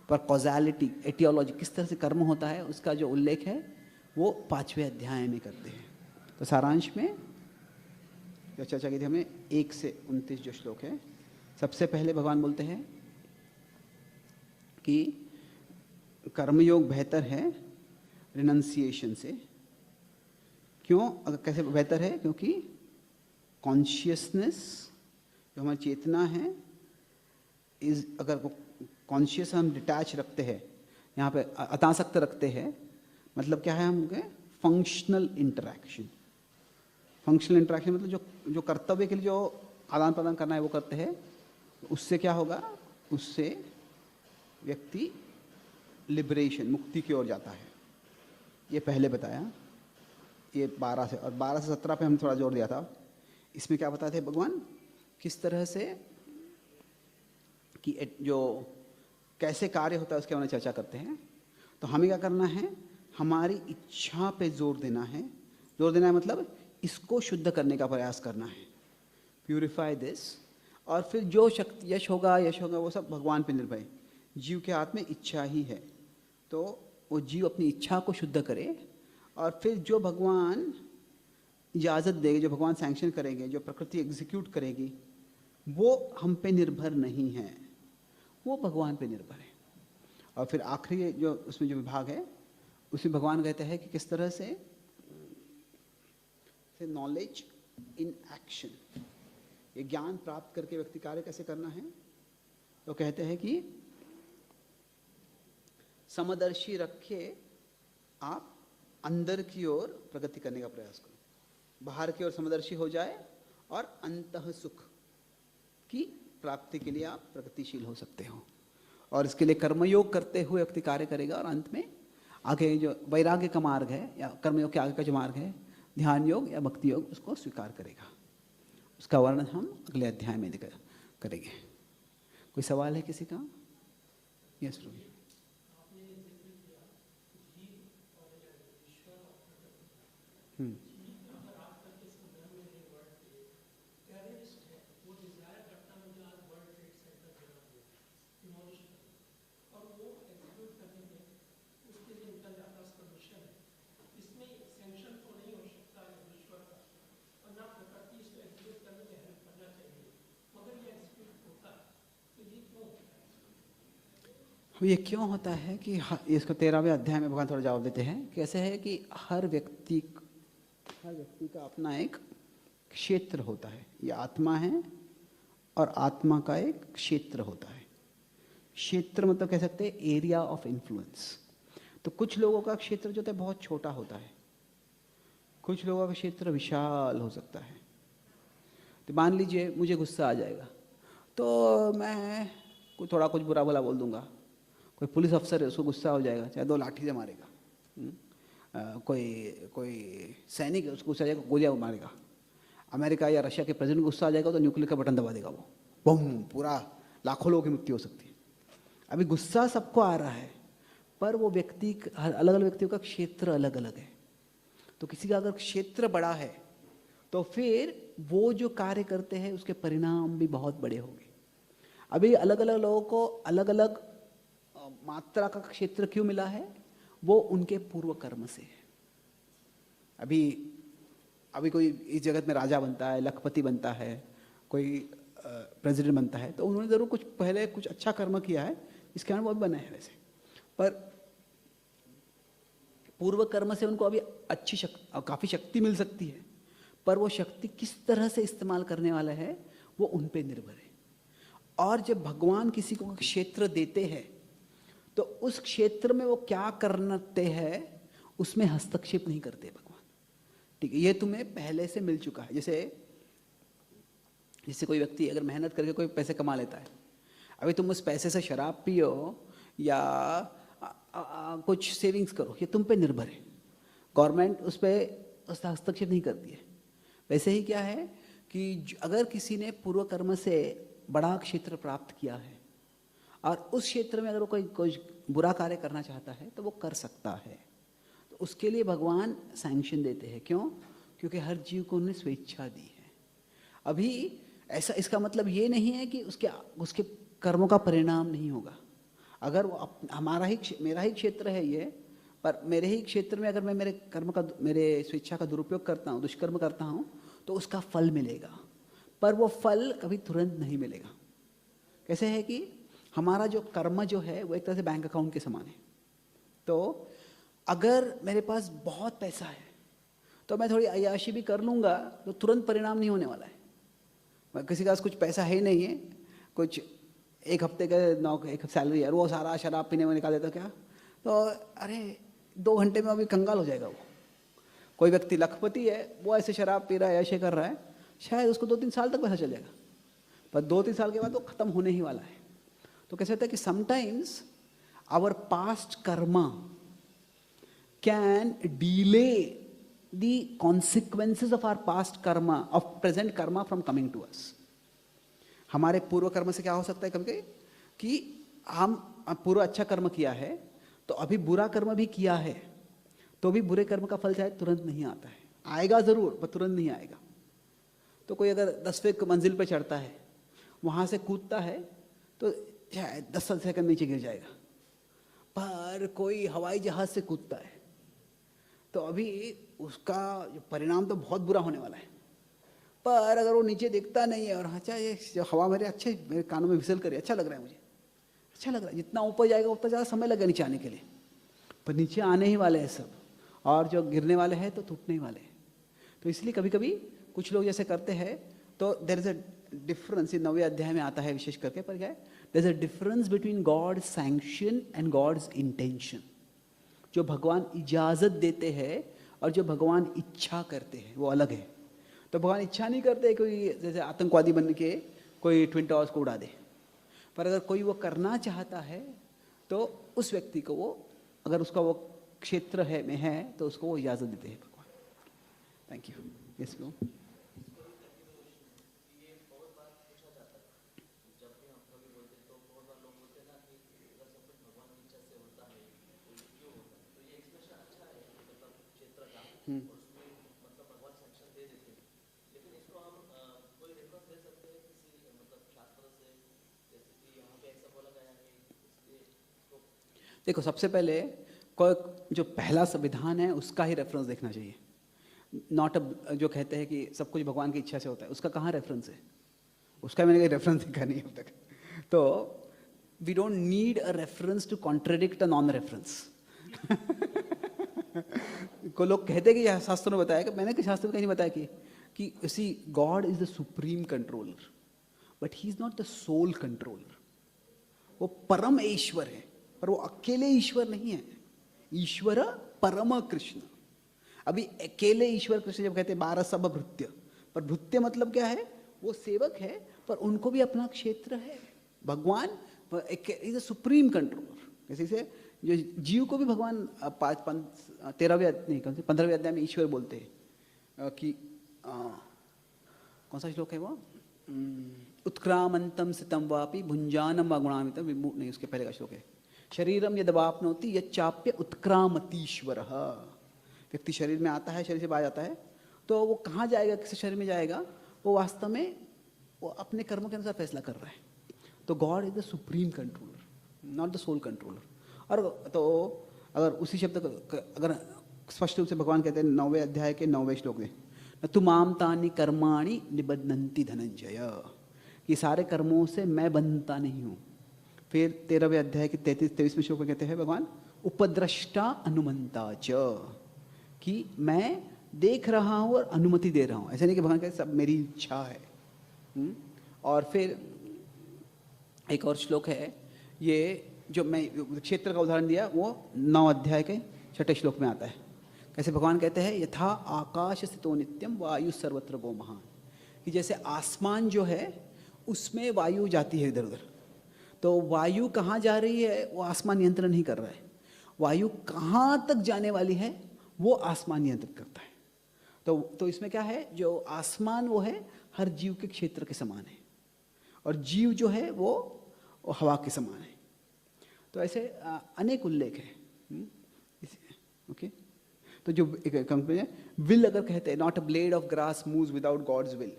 पर कॉजालिटी, एटियोलॉजी, किस तरह से कर्म होता है उसका जो उल्लेख है वो 5वें अध्याय में करते हैं। तो सारांश में जो चर्चा की थी हमने 1 से 29 जो श्लोक है, सबसे पहले भगवान बोलते हैं कि कर्मयोग बेहतर है रिनंसिएशन से। क्यों, अगर कैसे बेहतर है, क्योंकि कॉन्शियसनेस जो हमारी चेतना है इस अगर वो कॉन्शियस हम डिटैच रखते हैं, यहाँ पे अतासक्त रखते हैं, मतलब क्या है, हम फंक्शनल इंटरैक्शन। फंक्शनल इंटरैक्शन मतलब जो कर्तव्य के लिए जो आदान प्रदान करना है वो करते हैं, उससे क्या होगा, उससे व्यक्ति लिबरेशन, मुक्ति की ओर जाता है। ये पहले बताया, ये 12 से, और 12 से 17 पे हम थोड़ा जोर दिया था। इसमें क्या बताते हैं भगवान, किस तरह से कि जो कैसे कार्य होता है उसके बारे में चर्चा करते हैं। तो हमें क्या करना है, हमारी इच्छा पे जोर देना है। जोर देना है मतलब इसको शुद्ध करने का प्रयास करना है, प्यूरिफाई दिस। और फिर जो शक्ति यश होगा वो सब भगवान पे निर्भर है। जीव के हाथ में इच्छा ही है, तो वो जीव अपनी इच्छा को शुद्ध करे, और फिर जो भगवान इजाज़त देंगे, जो भगवान सैंक्शन करेंगे, जो प्रकृति एग्जीक्यूट करेगी, वो हम पे निर्भर नहीं है, वो भगवान पे निर्भर है। और फिर आखिरी जो उसमें जो विभाग है उसमें भगवान कहते हैं कि किस तरह से नॉलेज इन एक्शन, ये ज्ञान प्राप्त करके व्यक्ति कार्य कैसे करना है। तो कहते हैं कि समदर्शी रखे आप अंदर की ओर प्रगति करने का प्रयास करो, बाहर की ओर समदर्शी हो जाए और अंतः सुख की प्राप्ति के लिए आप प्रगतिशील हो सकते हो। और इसके लिए कर्मयोग करते हुए व्यक्ति कार्य करेगा, और अंत में आगे जो वैराग्य का मार्ग है या कर्मयोग के आगे का जो मार्ग है, ध्यान योग या भक्ति योग, उसको स्वीकार करेगा। उसका वर्णन हम अगले अध्याय में करेंगे। कोई सवाल है किसी का? यस प्रभु। हम्म। ये क्यों होता है कि इसको 13वें अध्याय में भगवान थोड़ा जवाब देते हैं। कैसे है कि हर व्यक्ति का अपना एक क्षेत्र होता है। ये आत्मा है और आत्मा का एक क्षेत्र होता है। क्षेत्र मतलब कह सकते हैं एरिया ऑफ इन्फ्लुएंस। तो कुछ लोगों का क्षेत्र जो होता है बहुत छोटा होता है, कुछ लोगों का क्षेत्र विशाल हो सकता है। तो मान लीजिए मुझे गुस्सा आ जाएगा तो मैं थोड़ा कुछ बुरा भला बोल दूंगा। कोई पुलिस अफसर है उसको गुस्सा हो जाएगा, चाहे 2 लाठी से मारेगा। कोई सैनिक है उसको गुस्सा आ जाएगा, गोलियां मारेगा। अमेरिका या रशिया के प्रेसिडेंट गुस्सा आ जाएगा तो न्यूक्लियर का बटन दबा देगा, वो बम, पूरा लाखों लोगों की मृत्यु हो सकती है। अभी गुस्सा सबको आ रहा है, पर वो व्यक्ति, अलग अलग व्यक्तियों का क्षेत्र अलग अलग है। तो किसी का अगर क्षेत्र बड़ा है तो फिर वो जो कार्य करते हैं उसके परिणाम भी बहुत बड़े होंगे। अभी अलग अलग लोगों को अलग अलग मात्रा का क्षेत्र क्यों मिला है? वो उनके पूर्व कर्म से है। अभी कोई इस जगत में राजा बनता है, लखपति बनता है, कोई प्रेसिडेंट बनता है, तो उन्होंने जरूर कुछ पहले कुछ अच्छा कर्म किया है, इसके कारण वो भी बने हैं वैसे। पर पूर्व कर्म से उनको अभी काफी शक्ति मिल सकती है, पर वो शक्ति किस तरह से इस्तेमाल करने वाला है वो उन पे निर्भर है। और जब भगवान किसी को क्षेत्र देते हैं तो उस क्षेत्र में वो क्या करते हैं उसमें हस्तक्षेप नहीं करते भगवान। ठीक है, ये तुम्हें पहले से मिल चुका है। जैसे कोई व्यक्ति अगर मेहनत करके कोई पैसे कमा लेता है, अभी तुम उस पैसे से शराब पियो या कुछ सेविंग्स करो, ये तुम पे निर्भर है। गवर्नमेंट उस पर हस्तक्षेप नहीं करती है। वैसे ही क्या है कि अगर किसी ने पूर्व कर्म से बड़ा क्षेत्र प्राप्त किया है और उस क्षेत्र में अगर वो कोई बुरा कार्य करना चाहता है तो वो कर सकता है। तो उसके लिए भगवान सैंक्शन देते हैं। क्यों? क्योंकि हर जीव को उन्होंने स्वेच्छा दी है। अभी ऐसा, इसका मतलब ये नहीं है कि उसके कर्मों का परिणाम नहीं होगा। अगर वो मेरा ही क्षेत्र है ये, पर मेरे ही क्षेत्र में अगर मैं मेरे स्वेच्छा का दुरुपयोग करता हूँ, दुष्कर्म करता हूँ, तो उसका फल मिलेगा, पर वो फल कभी तुरंत नहीं मिलेगा। कैसे है कि हमारा जो कर्म जो है वो एक तरह से बैंक अकाउंट के समान है। तो अगर मेरे पास बहुत पैसा है तो मैं थोड़ी अय्याशी भी कर लूँगा तो तुरंत परिणाम नहीं होने वाला है। किसी के पास कुछ पैसा है ही नहीं है, कुछ एक हफ्ते का सैलरी है, वो सारा शराब पीने में निकाल देता क्या, तो अरे 2 घंटे में अभी कंगाल हो जाएगा वो। कोई व्यक्ति लखपति है, वो ऐसे शराब पी रहा है, ऐसे कर रहा है, शायद उसको 2-3 साल तक पैसा चलेगा, पर 2-3 साल के बाद वो खत्म होने ही वाला है। तो कैसे होता है कि sometimes our past karma can delay the consequences of our past karma, of present karma from coming to us. हमारे पूर्व कर्म से क्या हो सकता है कभी कि हम पूर्व अच्छा कर्म किया है तो अभी बुरा कर्म भी किया है, तो भी बुरे कर्म का फल शायद तुरंत नहीं आता है। आएगा जरूर पर तुरंत नहीं आएगा। तो कोई अगर 10वें मंजिल पे चढ़ता है, वहाँ से कूदता है तो शायद 10 सेकंड नीचे गिर जाएगा, पर कोई हवाई जहाज से कूदता है तो अभी उसका परिणाम तो बहुत बुरा होने वाला है। पर अगर वो नीचे दिखता नहीं है और अच्छा ये जो हवा मेरे कानों में विसल करे, अच्छा लग रहा है, मुझे अच्छा लग रहा है, जितना ऊपर जाएगा उतना ज़्यादा समय लगेगा नीचे आने के लिए, पर नीचे आने ही वाले हैं सब, और जो गिरने वाले हैं तो टूटने ही वाले हैं। तो इसलिए कभी कभी कुछ लोग जैसे करते हैं तो देयर इज अ डिफरेंस, 9वें अध्याय में आता है विशेष करके, पर क्या है, there is a difference between God sanction and God's intention. जो भगवान इजाज़त देते हैं और जो भगवान इच्छा करते हैं वो अलग है। तो भगवान इच्छा नहीं करते कोई जैसे आतंकवादी बन के कोई ट्विन टावर्स को उड़ा दे, पर अगर कोई वो करना चाहता है तो उस व्यक्ति को वो, अगर उसका वो क्षेत्र में है तो उसको वो इजाज़त देते हैं भगवान। Thank you. यस नो देखो, सबसे पहले कोई जो पहला संविधान है उसका ही रेफरेंस देखना चाहिए। नॉट जो कहते हैं कि सब कुछ भगवान की इच्छा से होता है, उसका कहाँ रेफरेंस है? उसका मैंने कोई रेफरेंस देखा नहीं अब तक। तो we don't need a reference to contradict a non reference. को लोग कहते हैं कि यह शास्त्रों ने बताया, कि मैंने कि शास्त्र में कहीं नहीं बताया कि see God is the supreme controller, but he is not the soul controller. वो परम ईश्वर है, पर वो अकेले ईश्वर नहीं है। ईश्वर परम कृष्ण। अभी अकेले ईश्वर कृष्ण जब कहते हैं 12 सब भृत्य, पर भृत्य मतलब क्या है? वो सेवक है, पर उनको भी अपना क्षेत्र है। भगवान इज अ सुप्रीम कंट्रोलर। जैसे जो जीव को भी भगवान 15वें अध्याय में ईश्वर बोलते हैं कि कौन सा श्लोक है वो? उत्क्रामंतम सितम वापि भुंजानम अगुणामितम विमूढ़, नहीं, उसके पहले का श्लोक है, शरीरम यदवाप्नोति यच्चाप्य उत्क्रामतीश्वर। व्यक्ति शरीर में आता है, शरीर से बाहर जाता है, तो वो कहाँ जाएगा, किस शरीर में जाएगा? वो वास्तव में वो अपने कर्मों के अनुसार फैसला कर रहा है। तो God is the supreme controller, not the soul controller. और तो अगर उसी शब्द को अगर स्पष्ट रूप से भगवान कहते हैं 9वें अध्याय के 9वें श्लोक में, न तु माम तानि कर्माणि निबध्नन्ति धनंजय, कि सारे कर्मों से मैं बंधता नहीं हूँ। फिर 13वें अध्याय के 33वें श्लोक में कहते हैं भगवान उपद्रष्टा अनुमंता च, कि मैं देख रहा हूँ और अनुमति दे रहा हूँ। ऐसा नहीं कि भगवान कहते सब मेरी इच्छा है। और फिर एक और श्लोक है, ये जो मैं क्षेत्र का उदाहरण दिया, वो 9 अध्याय के 6 श्लोक में आता है। कैसे भगवान कहते हैं यथा आकाश स्थितो नित्यम वायु सर्वत्र गो महान, कि जैसे आसमान जो है उसमें वायु जाती है इधर उधर, तो वायु कहाँ जा रही है वो आसमान नियंत्रण नहीं कर रहा है। वायु कहाँ तक जाने वाली है वो आसमान नियंत्रित करता है। तो इसमें क्या है, जो आसमान वो है हर जीव के क्षेत्र के समान है, और जीव जो है वो हवा के समान है। तो ऐसे अनेक उल्लेख है। ओके, तो जो कंपनी है विल अगर कहते हैं, not a blade of grass moves without God's will,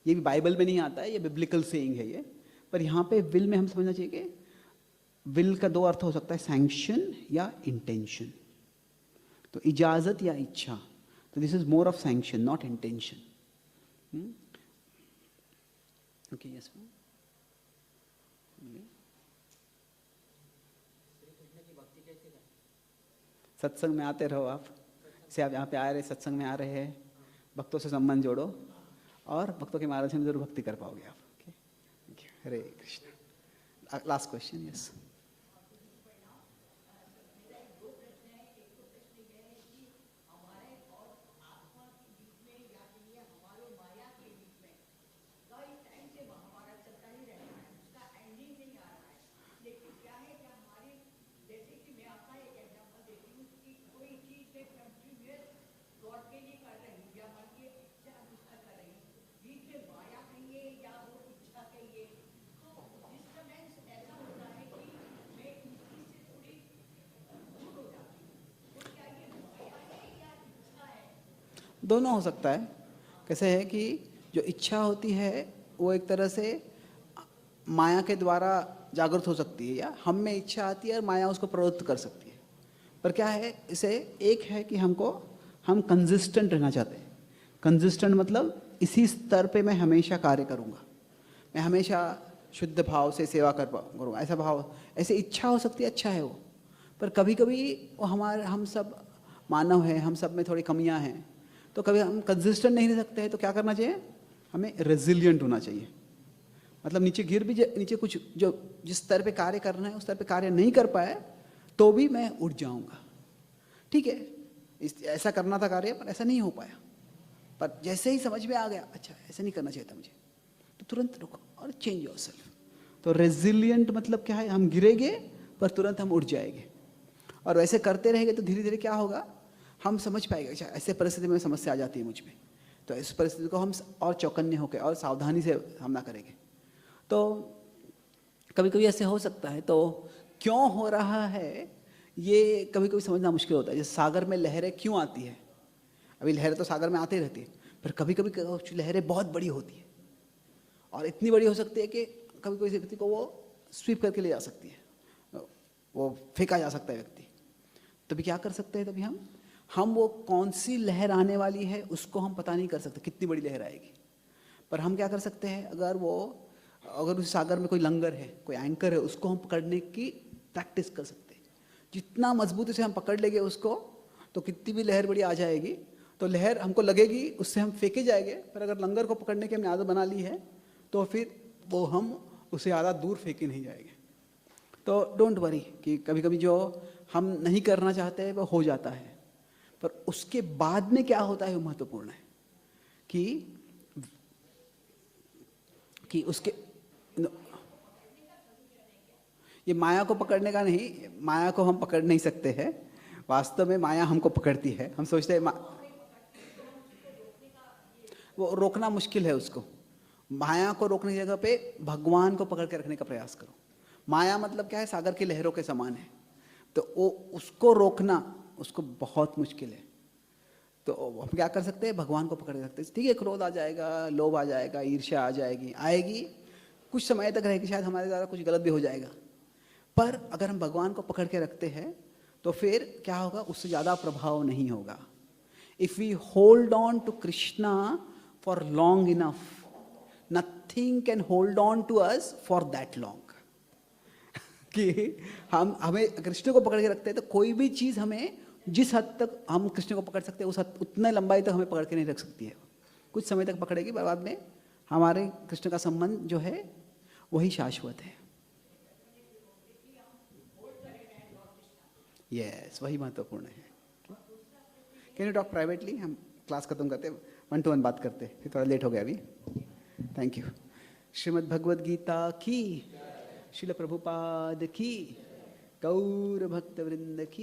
ये भी बाइबल में नहीं आता है, ये बिब्लिकल सेइंग है ये। पर यहाँ पे विल में हम समझना चाहिए कि विल का 2 अर्थ हो सकता है, सैंक्शन या इंटेंशन। तो इजाजत या इच्छा, तो this is more of sanction not intention. Okay, yes. सत्संग में आते रहो आप, से आप यहाँ पे आ रहे, सत्संग में आ रहे हैं, भक्तों से संबंध जोड़ो और भक्तों के मार्गदर्शन में जरूर भक्ति कर पाओगे आप। Okay, Hare Krishna. Last question, yes. दोनों हो सकता है। कैसे है कि जो इच्छा होती है वो एक तरह से माया के द्वारा जागृत हो सकती है, या हम में इच्छा आती है और माया उसको प्रवृत्त कर सकती है। पर क्या है, इसे एक है कि हम कंसिस्टेंट रहना चाहते हैं। कंसिस्टेंट मतलब इसी स्तर पे मैं हमेशा कार्य करूँगा, मैं हमेशा शुद्ध भाव से सेवा करूँगा, ऐसा भाव, ऐसे इच्छा हो सकती है, अच्छा है वो। पर कभी कभी वो हम सब मानव हैं, हम सब में थोड़ी कमियां हैं, तो कभी हम कंसिस्टेंट नहीं रह सकते हैं। तो क्या करना चाहिए, हमें रेजिलिएंट होना चाहिए। मतलब नीचे कुछ जो जिस स्तर पे कार्य करना है उस स्तर पे कार्य नहीं कर पाए तो भी मैं उठ जाऊंगा, ठीक है, ऐसा करना था कार्य पर ऐसा नहीं हो पाया, पर जैसे ही समझ में आ गया अच्छा ऐसा नहीं करना चाहिए था मुझे, तो तुरंत रुको और चेंज योरसेल्फ। तो रेजिलिएंट मतलब क्या है, हम गिरेंगे पर तुरंत हम उठ जाएंगे। और वैसे करते रहेंगे तो धीरे धीरे क्या होगा, हम समझ पाएंगे अच्छा ऐसे परिस्थिति में समस्या आ जाती है मुझ में, तो इस परिस्थिति को हम और चौकन्ने होकर और सावधानी से सामना करेंगे। तो कभी कभी ऐसे हो सकता है, तो क्यों हो रहा है ये कभी कभी समझना मुश्किल होता है। जैसे सागर में लहरें क्यों आती है, अभी लहरें तो सागर में आती रहती है, फिर कभी कभी कुछ लहरें बहुत बड़ी होती है और इतनी बड़ी हो सकती है कि कभी कोई व्यक्ति को वो स्वीप करके ले जा सकती है, वो फेंका जा सकता है व्यक्ति। तभी क्या कर सकते हैं, तभी हम वो कौन सी लहर आने वाली है उसको हम पता नहीं कर सकते कितनी बड़ी लहर आएगी, पर हम क्या कर सकते हैं, अगर उस सागर में कोई लंगर है, कोई एंकर है, उसको हम पकड़ने की प्रैक्टिस कर सकते हैं। जितना मजबूती से हम पकड़ लेंगे उसको, तो कितनी भी लहर बड़ी आ जाएगी तो लहर हमको लगेगी, उससे हम फेंके जाएंगे, पर अगर लंगर को पकड़ने की हमने आदत बना ली है तो फिर वो हम उसे ज़्यादा दूर फेंके नहीं जाएंगे। तो डोंट वरी कि कभी कभी जो हम नहीं करना चाहते वो हो जाता है, पर उसके बाद में क्या होता है वो महत्वपूर्ण है कि उसके ये माया को पकड़ने का नहीं, माया को हम पकड़ नहीं सकते हैं, वास्तव में माया हमको पकड़ती है। हम सोचते हैं वो रोकना मुश्किल है, उसको माया को रोकने की जगह पे भगवान को पकड़ के रखने का प्रयास करो। माया मतलब क्या है, सागर की लहरों के समान है, तो वो उसको रोकना उसको बहुत मुश्किल है। तो हम क्या कर सकते हैं, भगवान को पकड़ के रखते हैं। ठीक है, क्रोध आ जाएगा, लोभ आ जाएगा, ईर्ष्या आ जाएगी, आएगी, कुछ समय तक रहेगी, शायद हमारे द्वारा कुछ गलत भी हो जाएगा, पर अगर हम भगवान को पकड़ के रखते हैं तो फिर क्या होगा, उससे ज़्यादा प्रभाव नहीं होगा। If we hold on to Krishna for long enough, nothing can hold on to us for that long. कि हमें कृष्ण को पकड़ के रखते हैं तो कोई भी चीज़ हमें, जिस हद तक हम कृष्ण को पकड़ सकते हैं उस हद, उतने लंबाई तक हमें पकड़ के नहीं रख सकती है। कुछ समय तक पकड़ेगी, पर बाद में हमारे कृष्ण का संबंध जो है वही शाश्वत है। यस, वही महत्वपूर्ण है। कैन यू टॉक प्राइवेटली, हम क्लास खत्म करते, 1-to-1 बात करते, फिर थोड़ा लेट हो गया अभी। Thank you. श्रीमद् भगवद गीता की, श्रील प्रभुपाद की, गौर भक्त वृंद की।